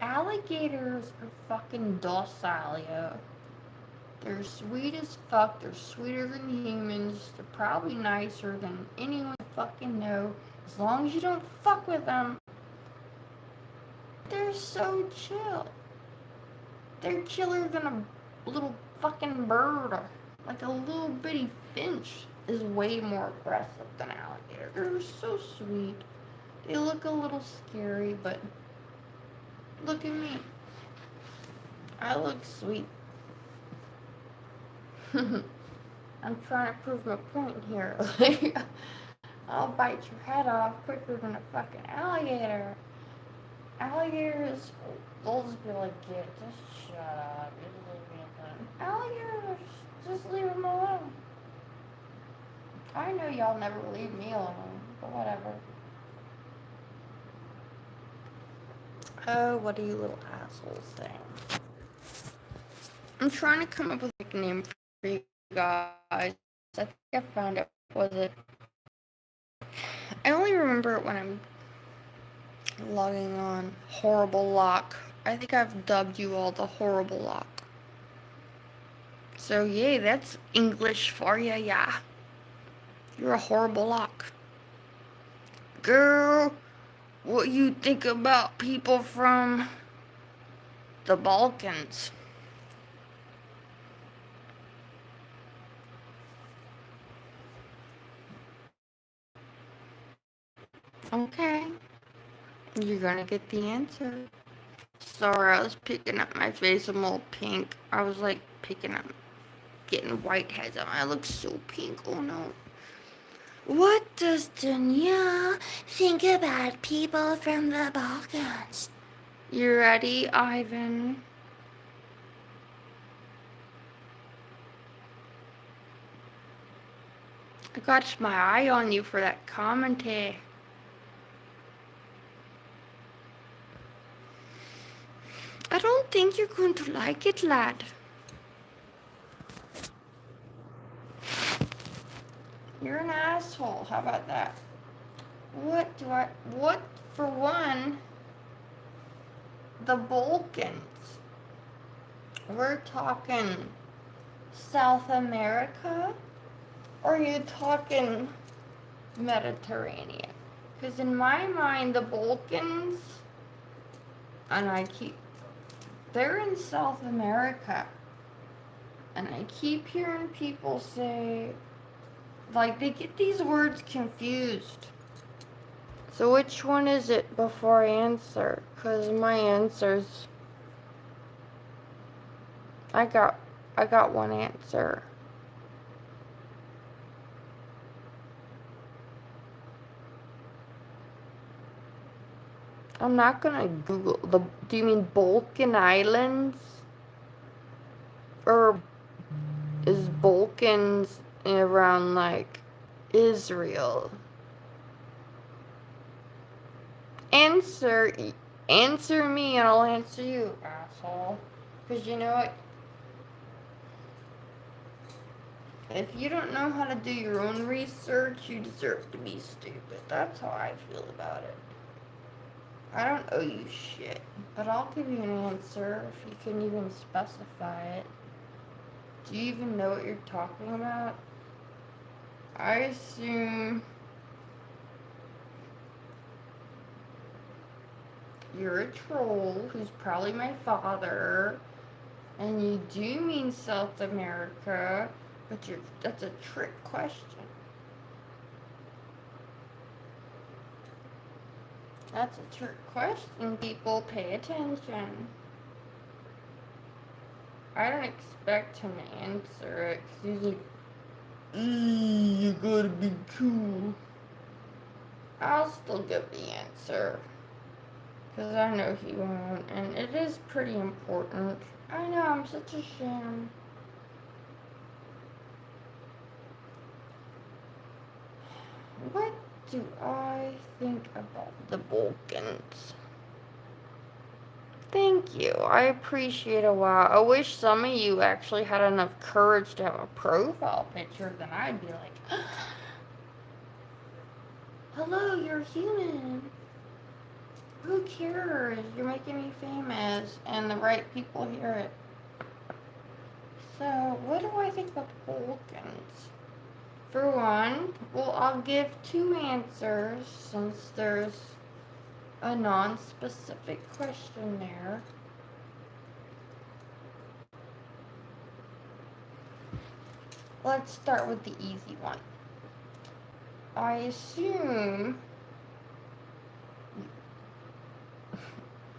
Alligators are fucking docile, yo. They're sweet as fuck. They're sweeter than humans. They're probably nicer than anyone you fucking know. As long as you don't fuck with them. They're so chill. They're chiller than a little fucking bird. Like a little bitty finch is way more aggressive than alligator. They're so sweet. They look a little scary, but look at me. I look sweet. I'm trying to prove my point here. I'll bite your head off quicker than a fucking alligator. Alligators, they'll just be like, yeah, just shut up. Just leave me alone. Alligators, just leave them alone. I know y'all never leave me alone, but whatever. Oh, what are you little assholes saying? I'm trying to come up with a name for you guys. I think I found it. Was it? I only remember it when I'm logging on. Horrible Lock. I think I've dubbed you all the Horrible Lock. So, yay, that's English for ya, yeah. You're a horrible lock. Girl, what you think about people from the Balkans. Okay, you're gonna get the answer. Sorry, I was picking up my face. I'm all pink. I was like picking up, getting whiteheads on. I look so pink. Oh no. What does Danielle think about people from the Balkans? You ready, Ivan? I got my eye on you for that commentary. I don't think you're going to like it, lad. You're an asshole. How about that? What, for one, the Balkans. We're talking South America? Or are you talking Mediterranean? Because in my mind, the Balkans, and they're in South America. And I keep hearing people say, like, they get these words confused. So which one is it before I answer? Because my answers, I got one answer. I'm not gonna Google do you mean Balkan Islands? Or is Balkans around like Israel? Answer me and I'll answer you, asshole. Because you know what? If you don't know how to do your own research, you deserve to be stupid. That's how I feel about it. I don't owe you shit, but I'll give you an answer if you can even specify it. Do you even know what you're talking about? I assume you're a troll who's probably my father, and you do mean South America, but that's a trick question. That's a trick question, people. Pay attention. I don't expect him to answer it, because he's like, you gotta be cool. I'll still give the answer, because I know he won't, and it is pretty important. I know, I'm such a sham. What do I think about the Balkans? Thank you. I appreciate it. Wow. I wish some of you actually had enough courage to have a profile picture, then I'd be like, hello, you're human. Who cares? You're making me famous, and the right people hear it. So, what do I think about the Balkans? For one, well, I'll give two answers since there's a non-specific question there. Let's start with the easy one. I assume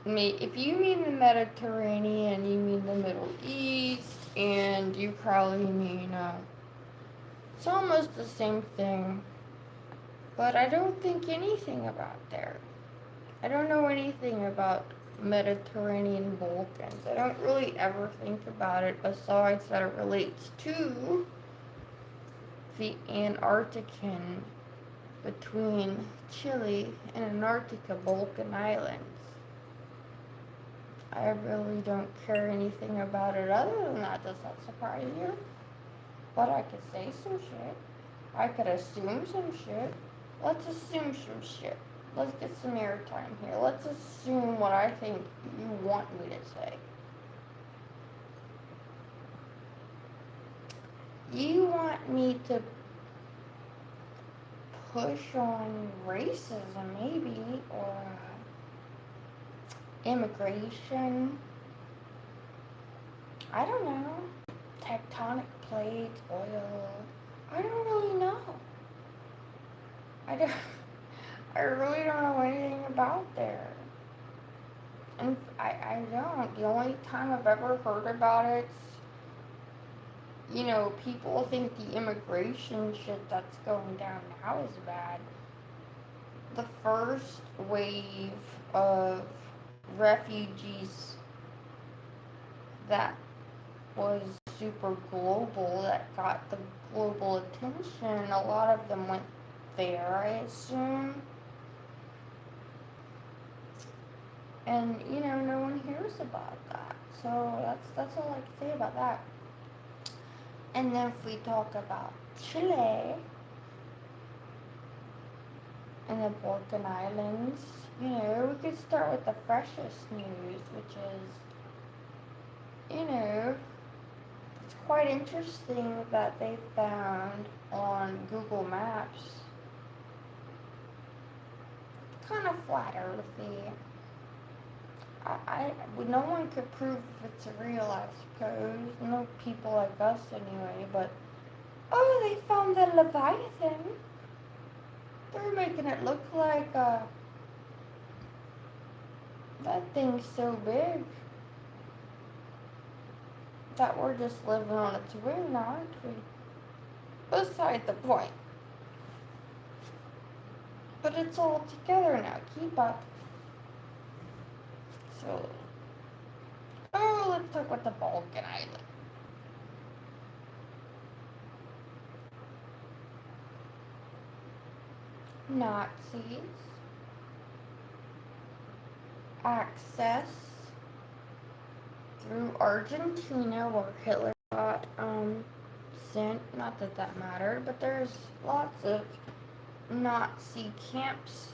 if you mean the Mediterranean, you mean the Middle East, and you probably mean, it's almost the same thing, but I don't think anything about there. I don't know anything about Mediterranean Balkans. I don't really ever think about it besides that it relates to the Antarctican between Chile and Antarctica Balkan Islands. I really don't care anything about it other than that. Does that surprise you? But I could say some shit. I could assume some shit. Let's assume some shit. Let's get some airtime here. Let's assume what I think you want me to say. You want me to push on racism, maybe, or immigration. I don't know. Tectonic plates, oil. I don't really know. I don't. I really don't know anything about there. And I don't. The only time I've ever heard about it, people think the immigration shit that's going down now is bad. The first wave of refugees that was super global, that got the global attention, a lot of them went there, I assume. And, no one hears about that. So that's all I can say about that. And then if we talk about Chile and the Falkland Islands, we could start with the freshest news, which is, it's quite interesting that they found on Google Maps, kind of flat earthy. No one could prove if it's real, I suppose. No people like us anyway, but they found the Leviathan. They're making it look like that thing's so big that we're just living on its wing, aren't we? Beside the point. But it's all together now. Keep up. So, let's talk about the Falkland Islands. Nazis access through Argentina, where Hitler got sent. Not that that mattered, but there's lots of Nazi camps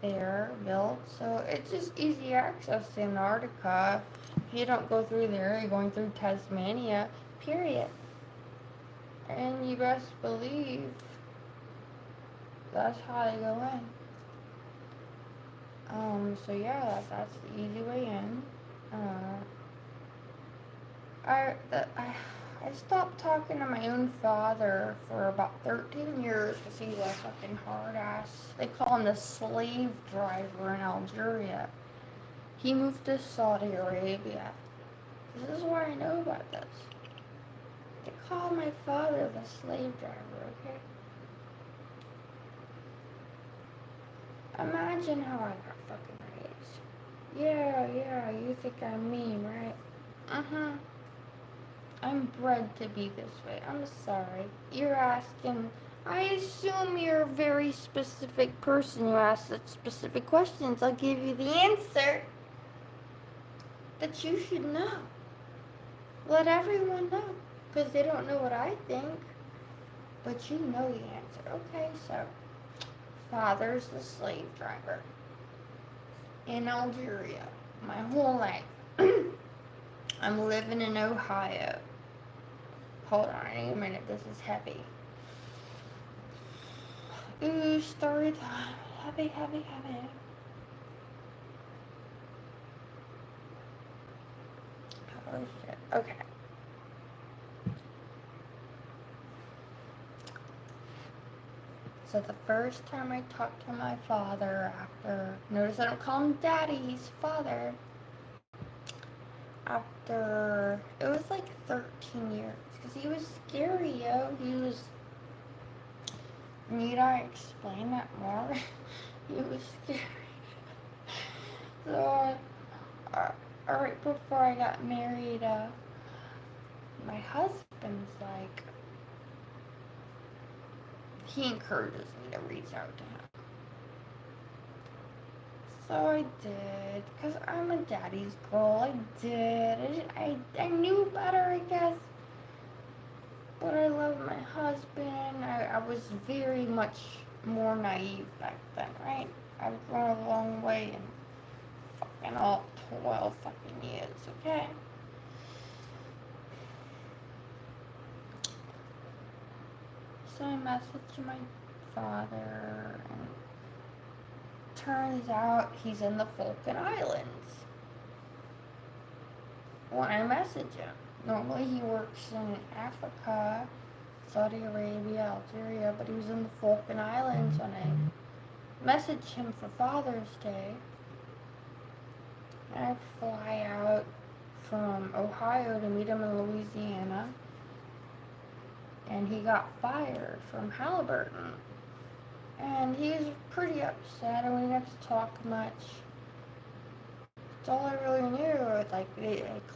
there built, so it's just easy access to Antarctica. If you don't go through there, you're going through Tasmania, period. And you best believe that's how they go in. So yeah, that's the easy way in. I stopped talking to my own father for about 13 years because he's a fucking hard ass. They call him the slave driver in Algeria. He moved to Saudi Arabia. This is why I know about this. They call my father the slave driver, okay? Imagine how I got fucking raised. Yeah, you think I'm mean, right? Uh-huh. I'm bred to be this way. I'm sorry. You're asking... I assume you're a very specific person who asks such specific questions. I'll give you the answer that you should know. Let everyone know. Because they don't know what I think. But you know the answer. Okay, so... Father's the slave driver. In Algeria. My whole life. I'm living in Ohio. Hold on a minute, this is heavy. Ooh, story time. Heavy. Oh shit, okay. So the first time I talked to my father after, notice I don't call him daddy, he's father. After, it was like 13 years, because he was scary, yo. He was, need I explain that more? He was scary. So, right before I got married, my husband's like, he encourages me to reach out to him. So I did, because I'm a daddy's girl. I did. I knew better, I guess. But I love my husband. I was very much more naive back then, right? I've grown a long way in fucking all 12 fucking years, okay? So I messaged my father, and turns out he's in the Falkland Islands when I message him. Normally he works in Africa, Saudi Arabia, Algeria, but he was in the Falkland Islands when I messaged him for Father's Day. And I fly out from Ohio to meet him in Louisiana, and he got fired from Halliburton. And he was pretty upset, and we didn't have to talk much. That's all I really knew.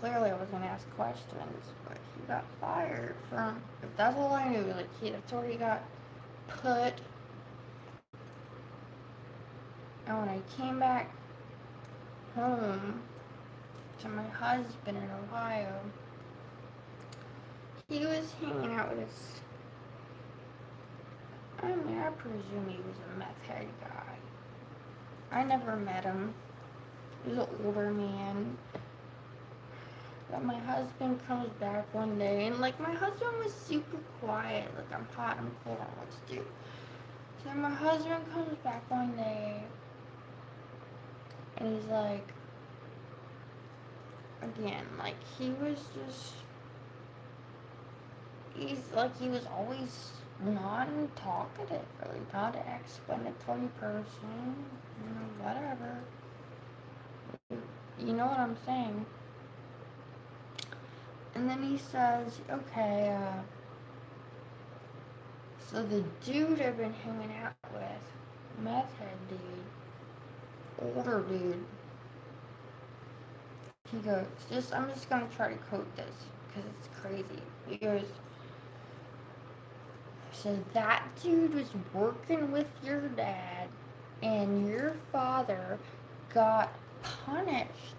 Clearly I was going to ask questions, but he got fired from, that's all I knew. That's where he got put. And when I came back home to my husband in Ohio, he was hanging out with his, I presume he was a meth head guy. I never met him. He was an older man. But my husband comes back one day, and my husband was super quiet. I'm hot, I'm cold, I don't know what to do. So my husband comes back one day, and he's again, he was just, he was always non-talkative, really, not an explanatory person, whatever. You know what I'm saying? And then he says, okay, so the dude I've been hanging out with, meth head dude, older dude, he goes, I'm just gonna try to quote this, because it's crazy. He goes, so that dude was working with your dad, and your father got punished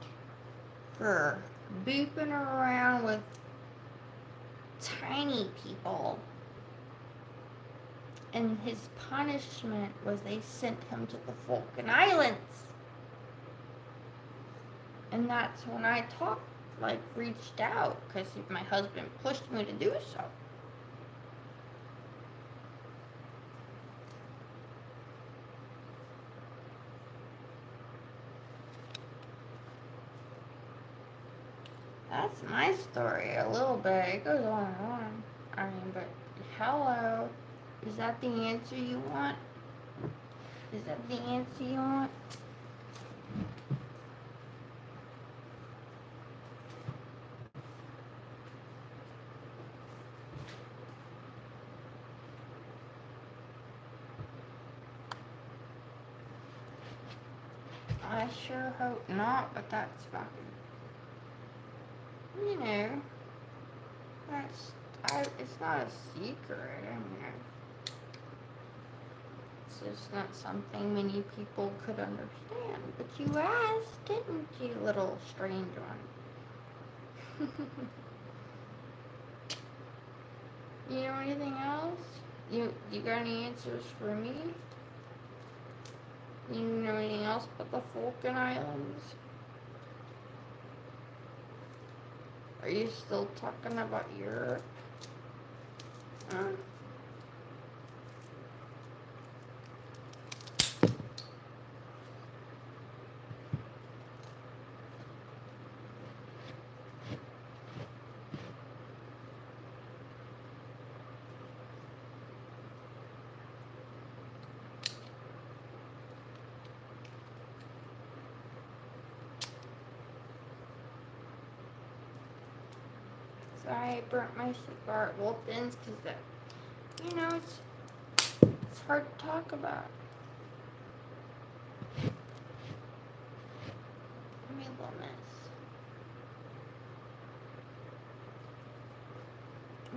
for booping around with tiny people, and his punishment was they sent him to the Falkland Islands. And that's when I reached out, because my husband pushed me to do so. That's my story, a little bit. It goes on and on. But hello. Is that the answer you want? Is that the answer you want? I sure hope not, but that's fucking, it's not a secret. It's just not something many people could understand. But you asked, didn't you, little strange one? You know anything else? You got any answers for me? You know anything else but the Falkland Islands? Are you still talking about Europe? Sorry, I burnt my cigar at both ends because it's hard to talk about. Let me blow this.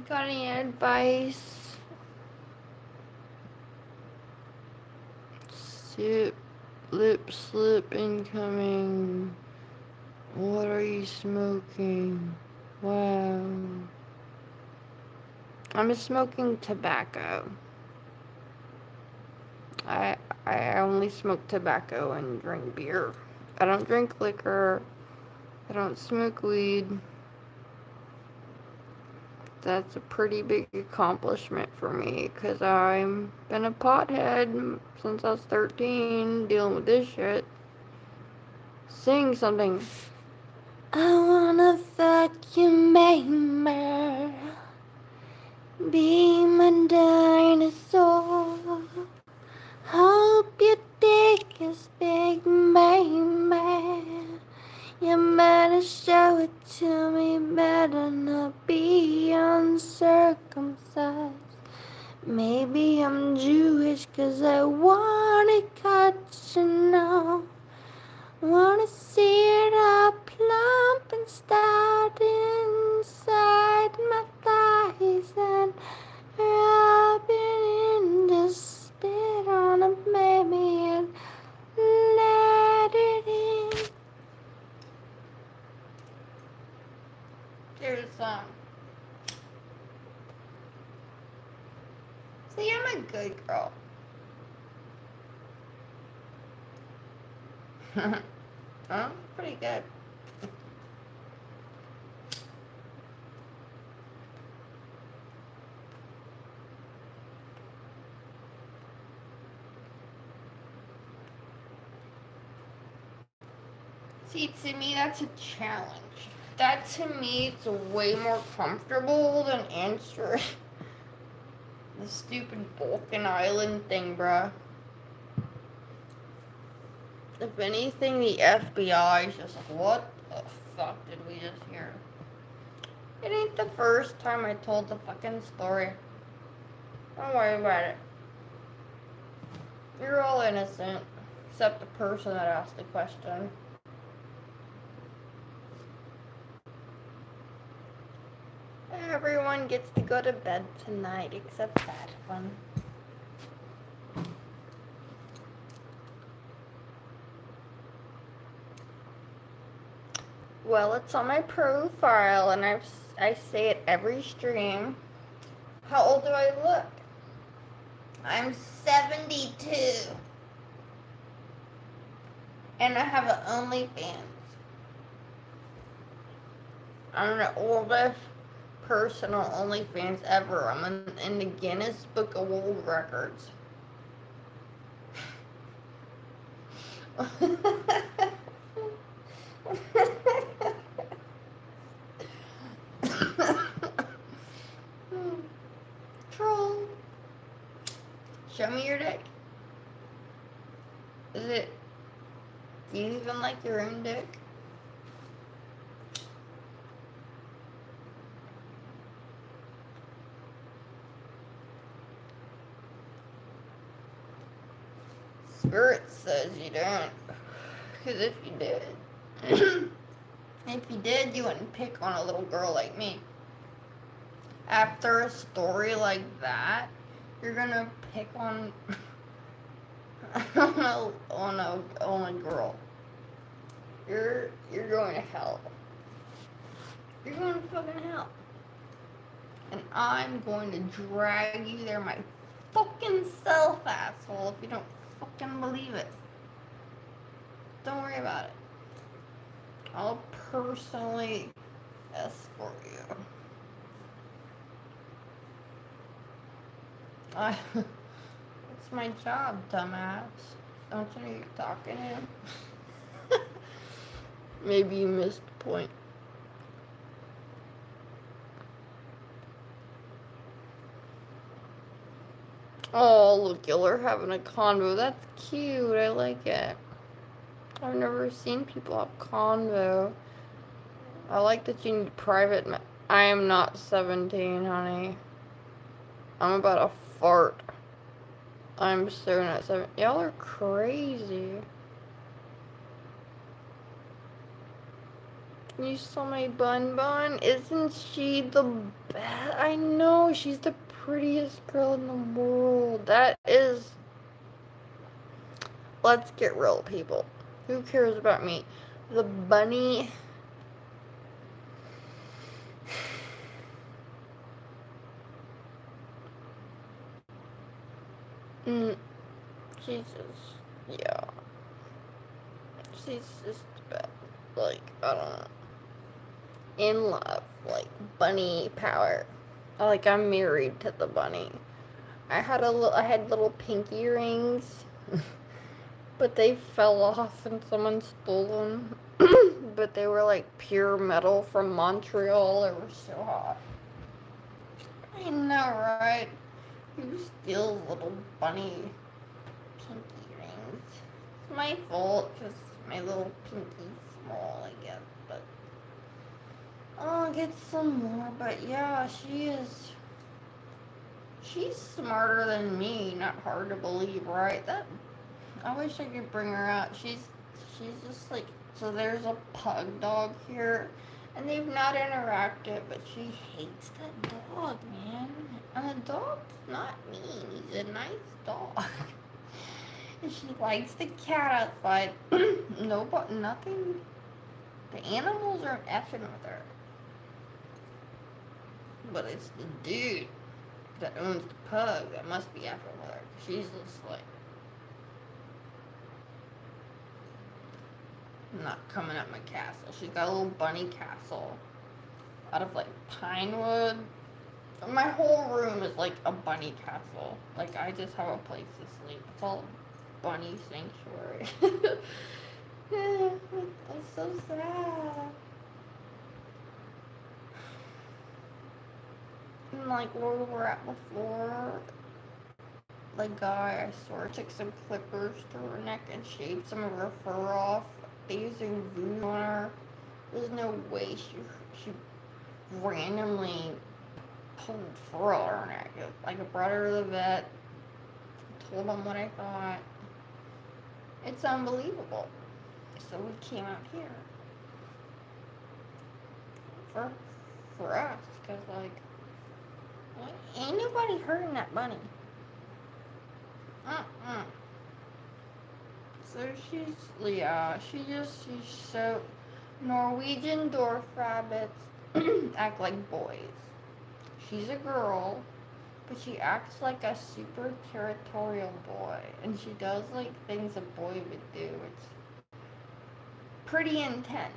Got any advice? Lip slip incoming. What are you smoking? Wow. I'm smoking tobacco. I only smoke tobacco and drink beer. I don't drink liquor. I don't smoke weed. That's a pretty big accomplishment for me, because I've been a pothead since I was 13, dealing with this shit. Sing something. I wanna fuck you, Mamer. Be my dinosaur. Hope your dick is big, Mamer. You better show it to me, better not be uncircumcised. Maybe I'm Jewish, 'cause I wanna cut you now. Wanna see it all plump and start inside my thighs and rub it in, just spit on a baby and let it in. Here's a song. See, I'm a good girl. Oh, pretty good. See, to me, that's a challenge. That, to me, it's way more comfortable than answering the stupid Falkland Island thing, bruh. If anything, the FBI is just like, what the fuck did we just hear? It ain't the first time I told the fucking story. Don't worry about it. You're all innocent, except the person that asked the question. Everyone gets to go to bed tonight, except that one. Well, it's on my profile, and I say it every stream. How old do I look? I'm 72. And I have an OnlyFans. I'm the oldest person on OnlyFans ever. I'm in the Guinness Book of World Records. Troll. Show me your dick. Do you even like your own dick? Spirit says you don't. Because if you did, you wouldn't pick on a little girl like me. After a story like that, you're gonna pick on on a girl. You're going to hell. You're going to fucking hell. And I'm going to drag you there my fucking self, asshole, if you don't fucking believe it. Don't worry about it. I'll personally escort you. It's my job, dumbass. Don't you know you're talking to him? Maybe you missed the point. Oh, look, y'all are having a convo. That's cute. I like it. I've never seen people have convo. I like that you need private. I am not 17, honey. I'm about to fart. I'm so not 17. Y'all are crazy. You saw my bun? Isn't she the best? I know, she's the prettiest girl in the world. That is... Let's get real, people. Who cares about me? The bunny... She's just... Yeah. She's just bad. Like, I don't know. In love. Like, bunny power. Like, I'm married to the bunny. I had little pinky rings, but they fell off and someone stole them. But they were like pure metal from Montreal. They were so hot. I know, right? Who steals little bunny pinky rings? It's my fault because my little pinky's small, I guess. But I'll get some more. But yeah, she's smarter than me. Not hard to believe, right? I wish I could bring her out. She's just like, so there's a pug dog here, and they've not interacted, but she hates that dog, man. And the dog's not mean. He's a nice dog. And she likes the cat outside. No, but nothing. The animals aren't effing with her. But it's the dude that owns the pug that must be effing with her. She's just like, not coming at my castle. She's got a little bunny castle out of like pine wood. My whole room is like a bunny castle. Like, I just have a place to sleep. It's all bunny sanctuary. It's so sad. And like where we were at before, the guy, I swear, took some clippers to her neck and shaved some of her fur off. They used voodoo on her. There's no way she randomly pulled fur out of her neck. Like, I brought her to the vet, told him what I thought. It's unbelievable. So we came out here for us, because like, ain't nobody hurting that bunny. So she's so, Norwegian dwarf rabbits act like boys. She's a girl, but she acts like a super territorial boy, and she does like things a boy would do. It's pretty intense.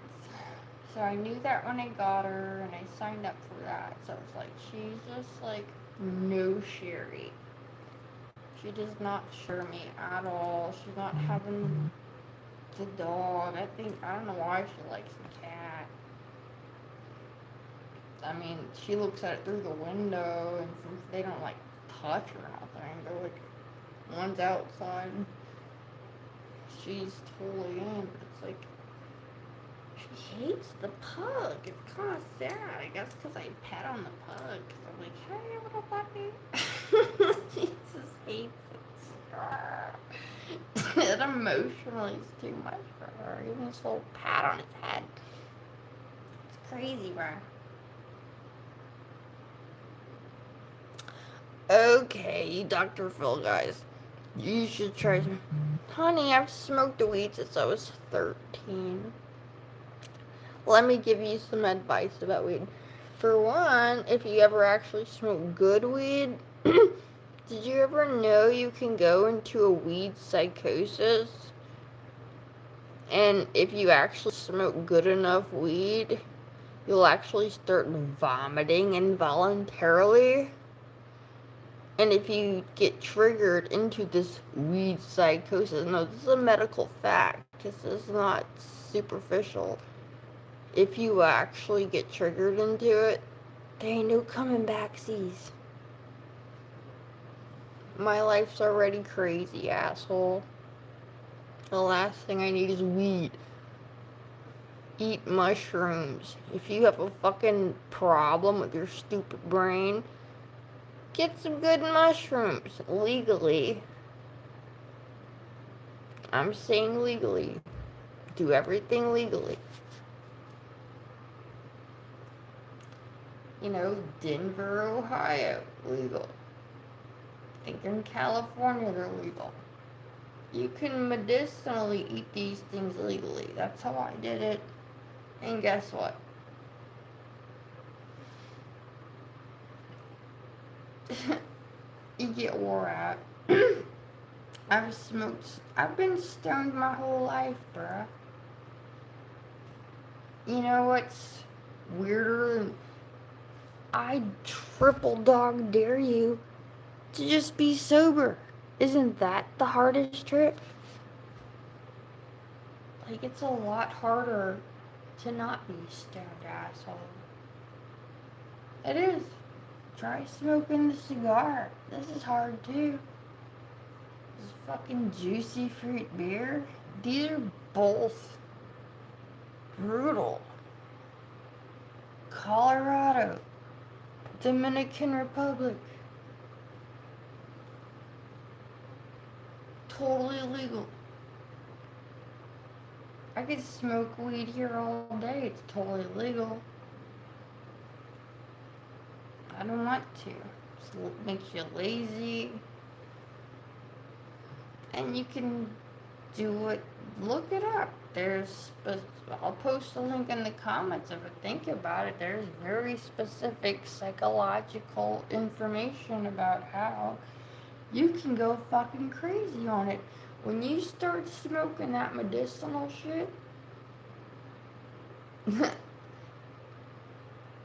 So I knew that when I got her, and I signed up for that. So it's like, she's just like no Sherry. She does not share me at all. She's not having the dog. I don't know why she likes the cat. I mean, she looks at it through the window, and since they don't like touch or nothing, they're like, one's outside. She's totally in, but it's like, she hates the pug. It's kind of sad, I guess, because I pet on the pug. Because I'm like, hey, little puppy. She just hates it. It emotionally is too much for her. Even this little pat on its head. It's crazy, bro. Okay, Dr. Phil, guys. You should try some. Honey, I've smoked the weed since I was 13. Let me give you some advice about weed. For one, if you ever actually smoke good weed, did you ever know you can go into a weed psychosis? And if you actually smoke good enough weed, you'll actually start vomiting involuntarily. And if you get triggered into this weed psychosis, no, this is a medical fact. This is not superficial. If you actually get triggered into it, there ain't no coming back, sees. My life's already crazy, asshole. The last thing I need is weed. Eat mushrooms. If you have a fucking problem with your stupid brain, get some good mushrooms. Legally. I'm saying legally. Do everything legally. You know, Denver, Ohio, legal. I think in California they're legal. You can medicinally eat these things legally. That's how I did it. And guess what? You get wore out. I've been stoned my whole life, bruh. You know what's weirder than I triple dog dare you to just be sober. Isn't that the hardest trip? Like, it's a lot harder to not be a stoned asshole. It is. Try smoking the cigar. This is hard too. This fucking juicy fruit beer. These are both brutal. Colorado, Dominican Republic. Totally illegal. I could smoke weed here all day. It's totally legal. I don't want to. It makes you lazy. And you can do it. Look it up. I'll post a link in the comments if I think about it. There's very specific psychological information about how you can go fucking crazy on it. When you start smoking that medicinal shit,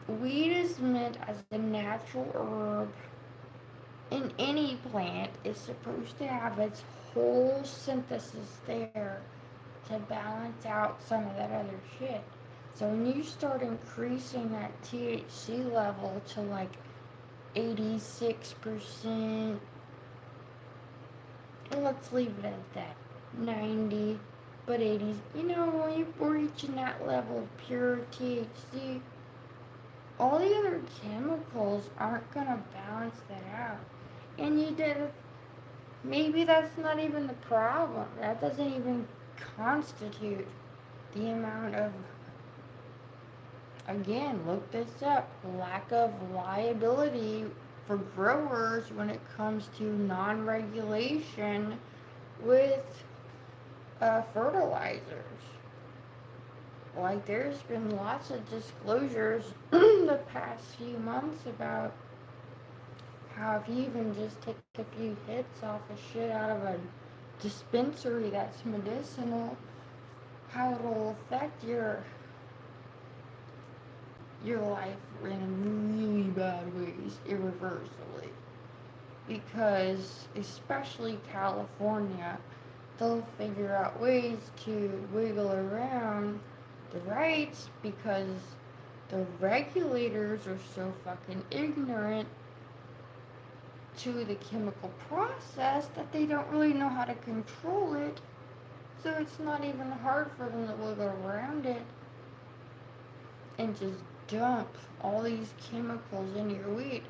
weed is meant as a natural herb in any plant. Is supposed to have its whole synthesis there to balance out some of that other shit. So when you start increasing that THC level to like 86%, let's leave it at that, 90, but 80s, you know, when you're reaching that level of pure THC, all the other chemicals aren't gonna balance that out. And maybe that's not even the problem. That doesn't even constitute the amount of, again, look this up, lack of liability for growers when it comes to non-regulation with fertilizers. Like, there's been lots of disclosures the past few months about how if you even just take a few hits off of shit out of a dispensary that's medicinal, how it'll affect your life in really bad ways, irreversibly. Because, especially California, they'll figure out ways to wiggle around the rights because the regulators are so fucking ignorant to the chemical process that they don't really know how to control it. So it's not even hard for them to wiggle around it and just dump all these chemicals in your weed.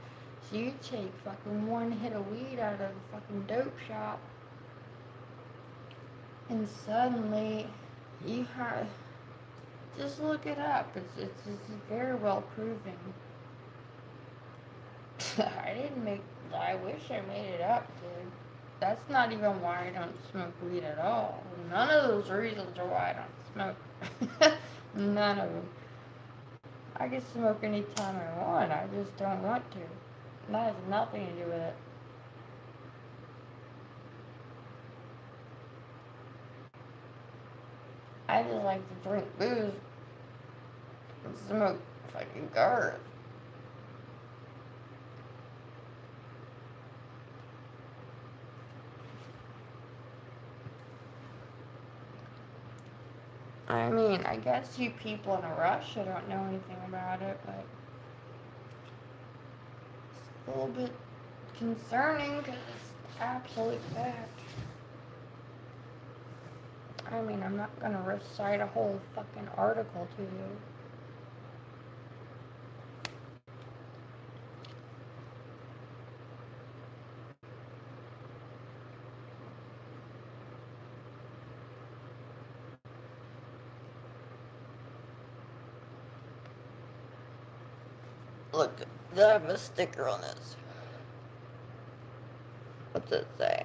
So you take fucking one hit of weed out of the fucking dope shop, and suddenly you have, just look it up. It's very well proven. I wish I made it up, dude. That's not even why I don't smoke weed at all. None of those reasons are why I don't smoke. None of them. I can smoke anytime I want. I just don't want to. That has nothing to do with it. I just like to drink booze and smoke fucking cars. I mean, I guess you people in Russia don't know anything about it, but it's a little bit concerning because it's absolute fact. I mean, I'm not gonna recite a whole fucking article to you. Look, I have a sticker on this. What's it say?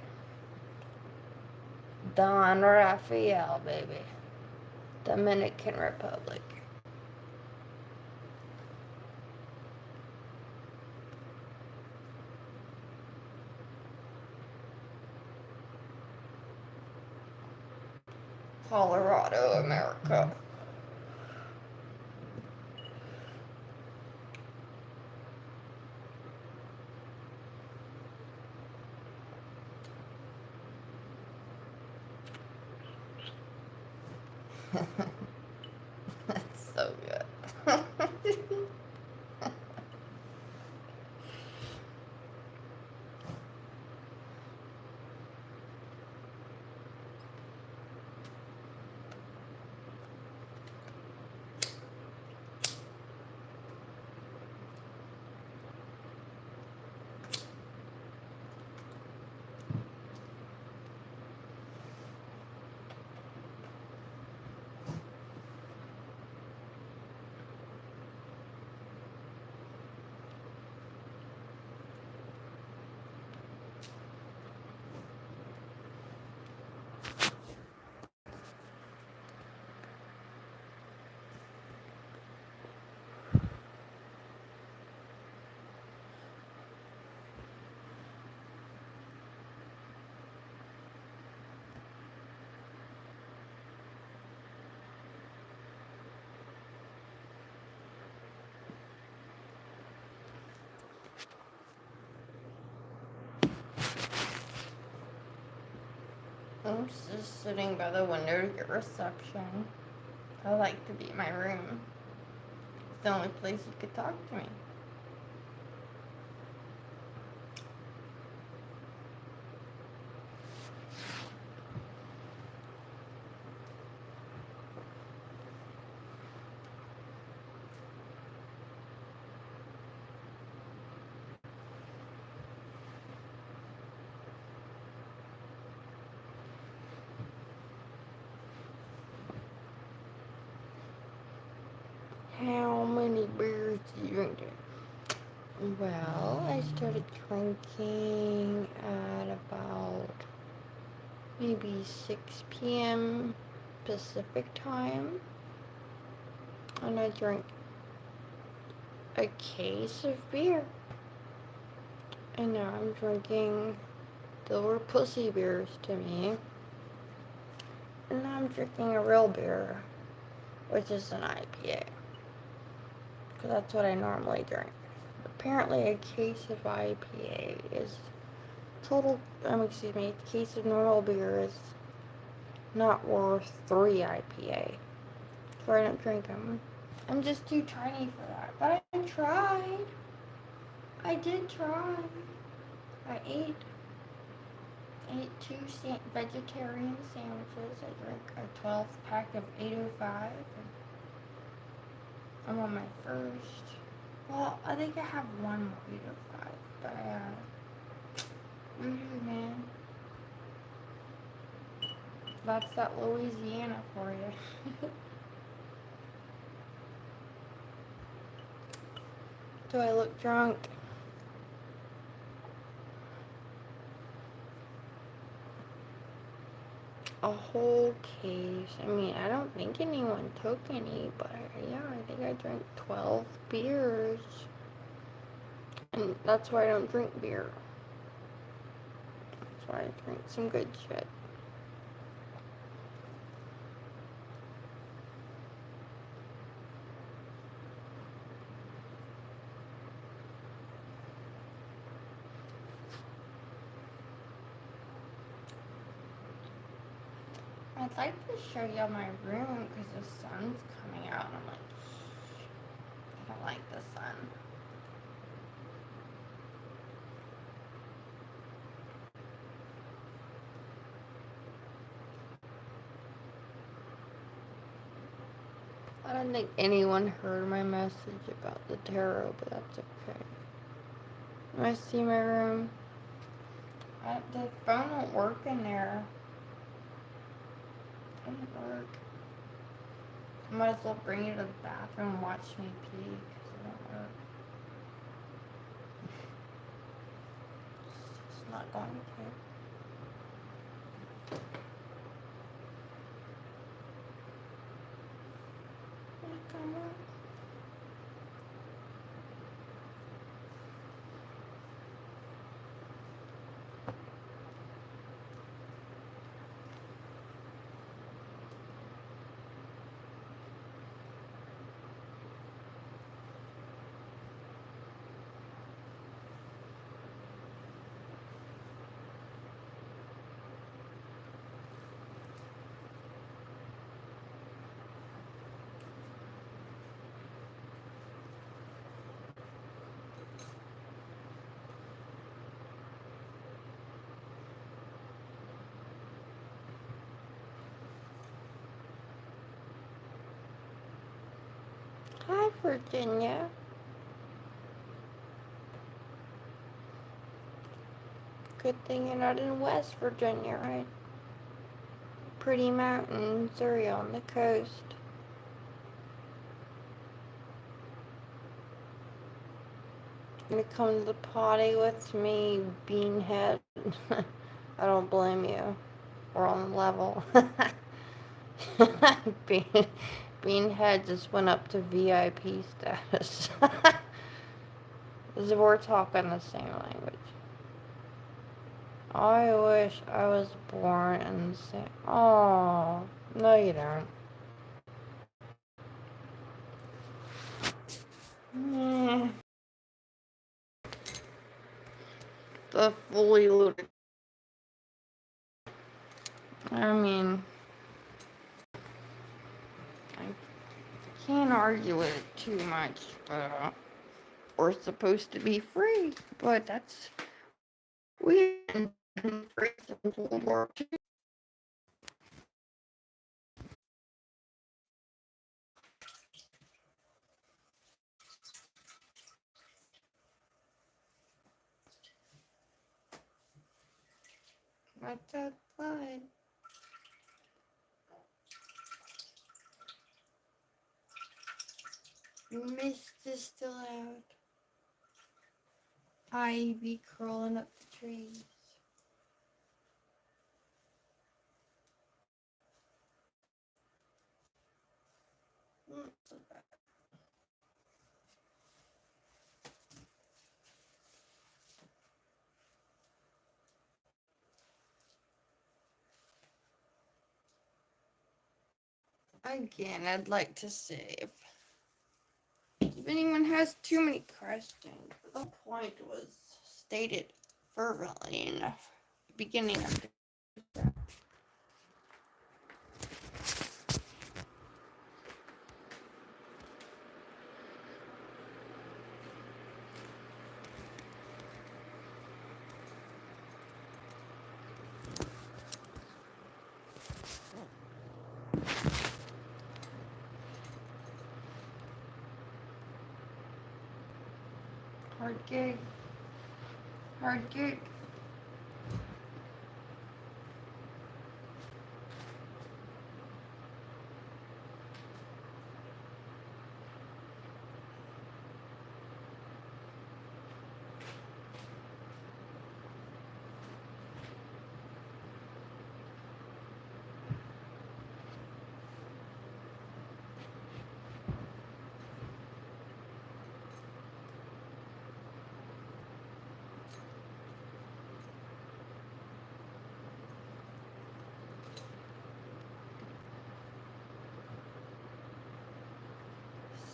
Don Raphael, baby. Dominican Republic. Colorado, America. That's so good. I'm just sitting by the window to get reception. I like to be in my room. It's the only place you could talk to me. How many beers do you drink? Well, I started drinking at about maybe 6 p.m. Pacific time. And I drank a case of beer. And now I'm drinking, they were pussy beers to me. And now I'm drinking a real beer, which is an IPA. Because that's what I normally drink. Apparently a case of IPA is a case of normal beer is not worth 3 IPA. So I don't drink them. I'm just too tiny for that. But I tried. I did try. I ate 2 vegetarian sandwiches. I drank a 12 pack of 805. I'm on my first. Well, I think I have one more 805. But man. That's that Louisiana for you. Do I look drunk? A whole case. I mean, I don't think anyone took any, but yeah, I think I drank 12 beers. And that's why I don't drink beer. That's why I drink some good shit. I'd like to show y'all my room because the sun's coming out and I'm like, I don't like the sun. I don't think anyone heard my message about the tarot, but that's okay. I see my room. The phone won't work in there. It doesn't work. I might as well bring you to the bathroom and watch me pee because it won't work. It's not going to. Not gonna work. Hi, Virginia. Good thing you're not in West Virginia, right? Pretty mountains are on the coast. Gonna come to the potty with me, beanhead. I don't blame you. We're on the level. Beanhead just went up to VIP status. We're talking the same language. I wish I was born in the same. Oh, no, you don't. The fully loaded. I mean, I can't argue with it too much, but we're supposed to be free, but that's we didn't free since World War II. That's outside. Mist is still out. Ivy crawling up the trees. Again, I'd like to say if anyone has too many questions, the point was stated fervently in the beginning of the hard gig. Hard gig.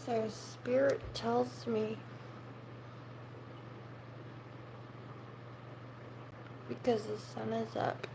So spirit tells me, because the sun is up,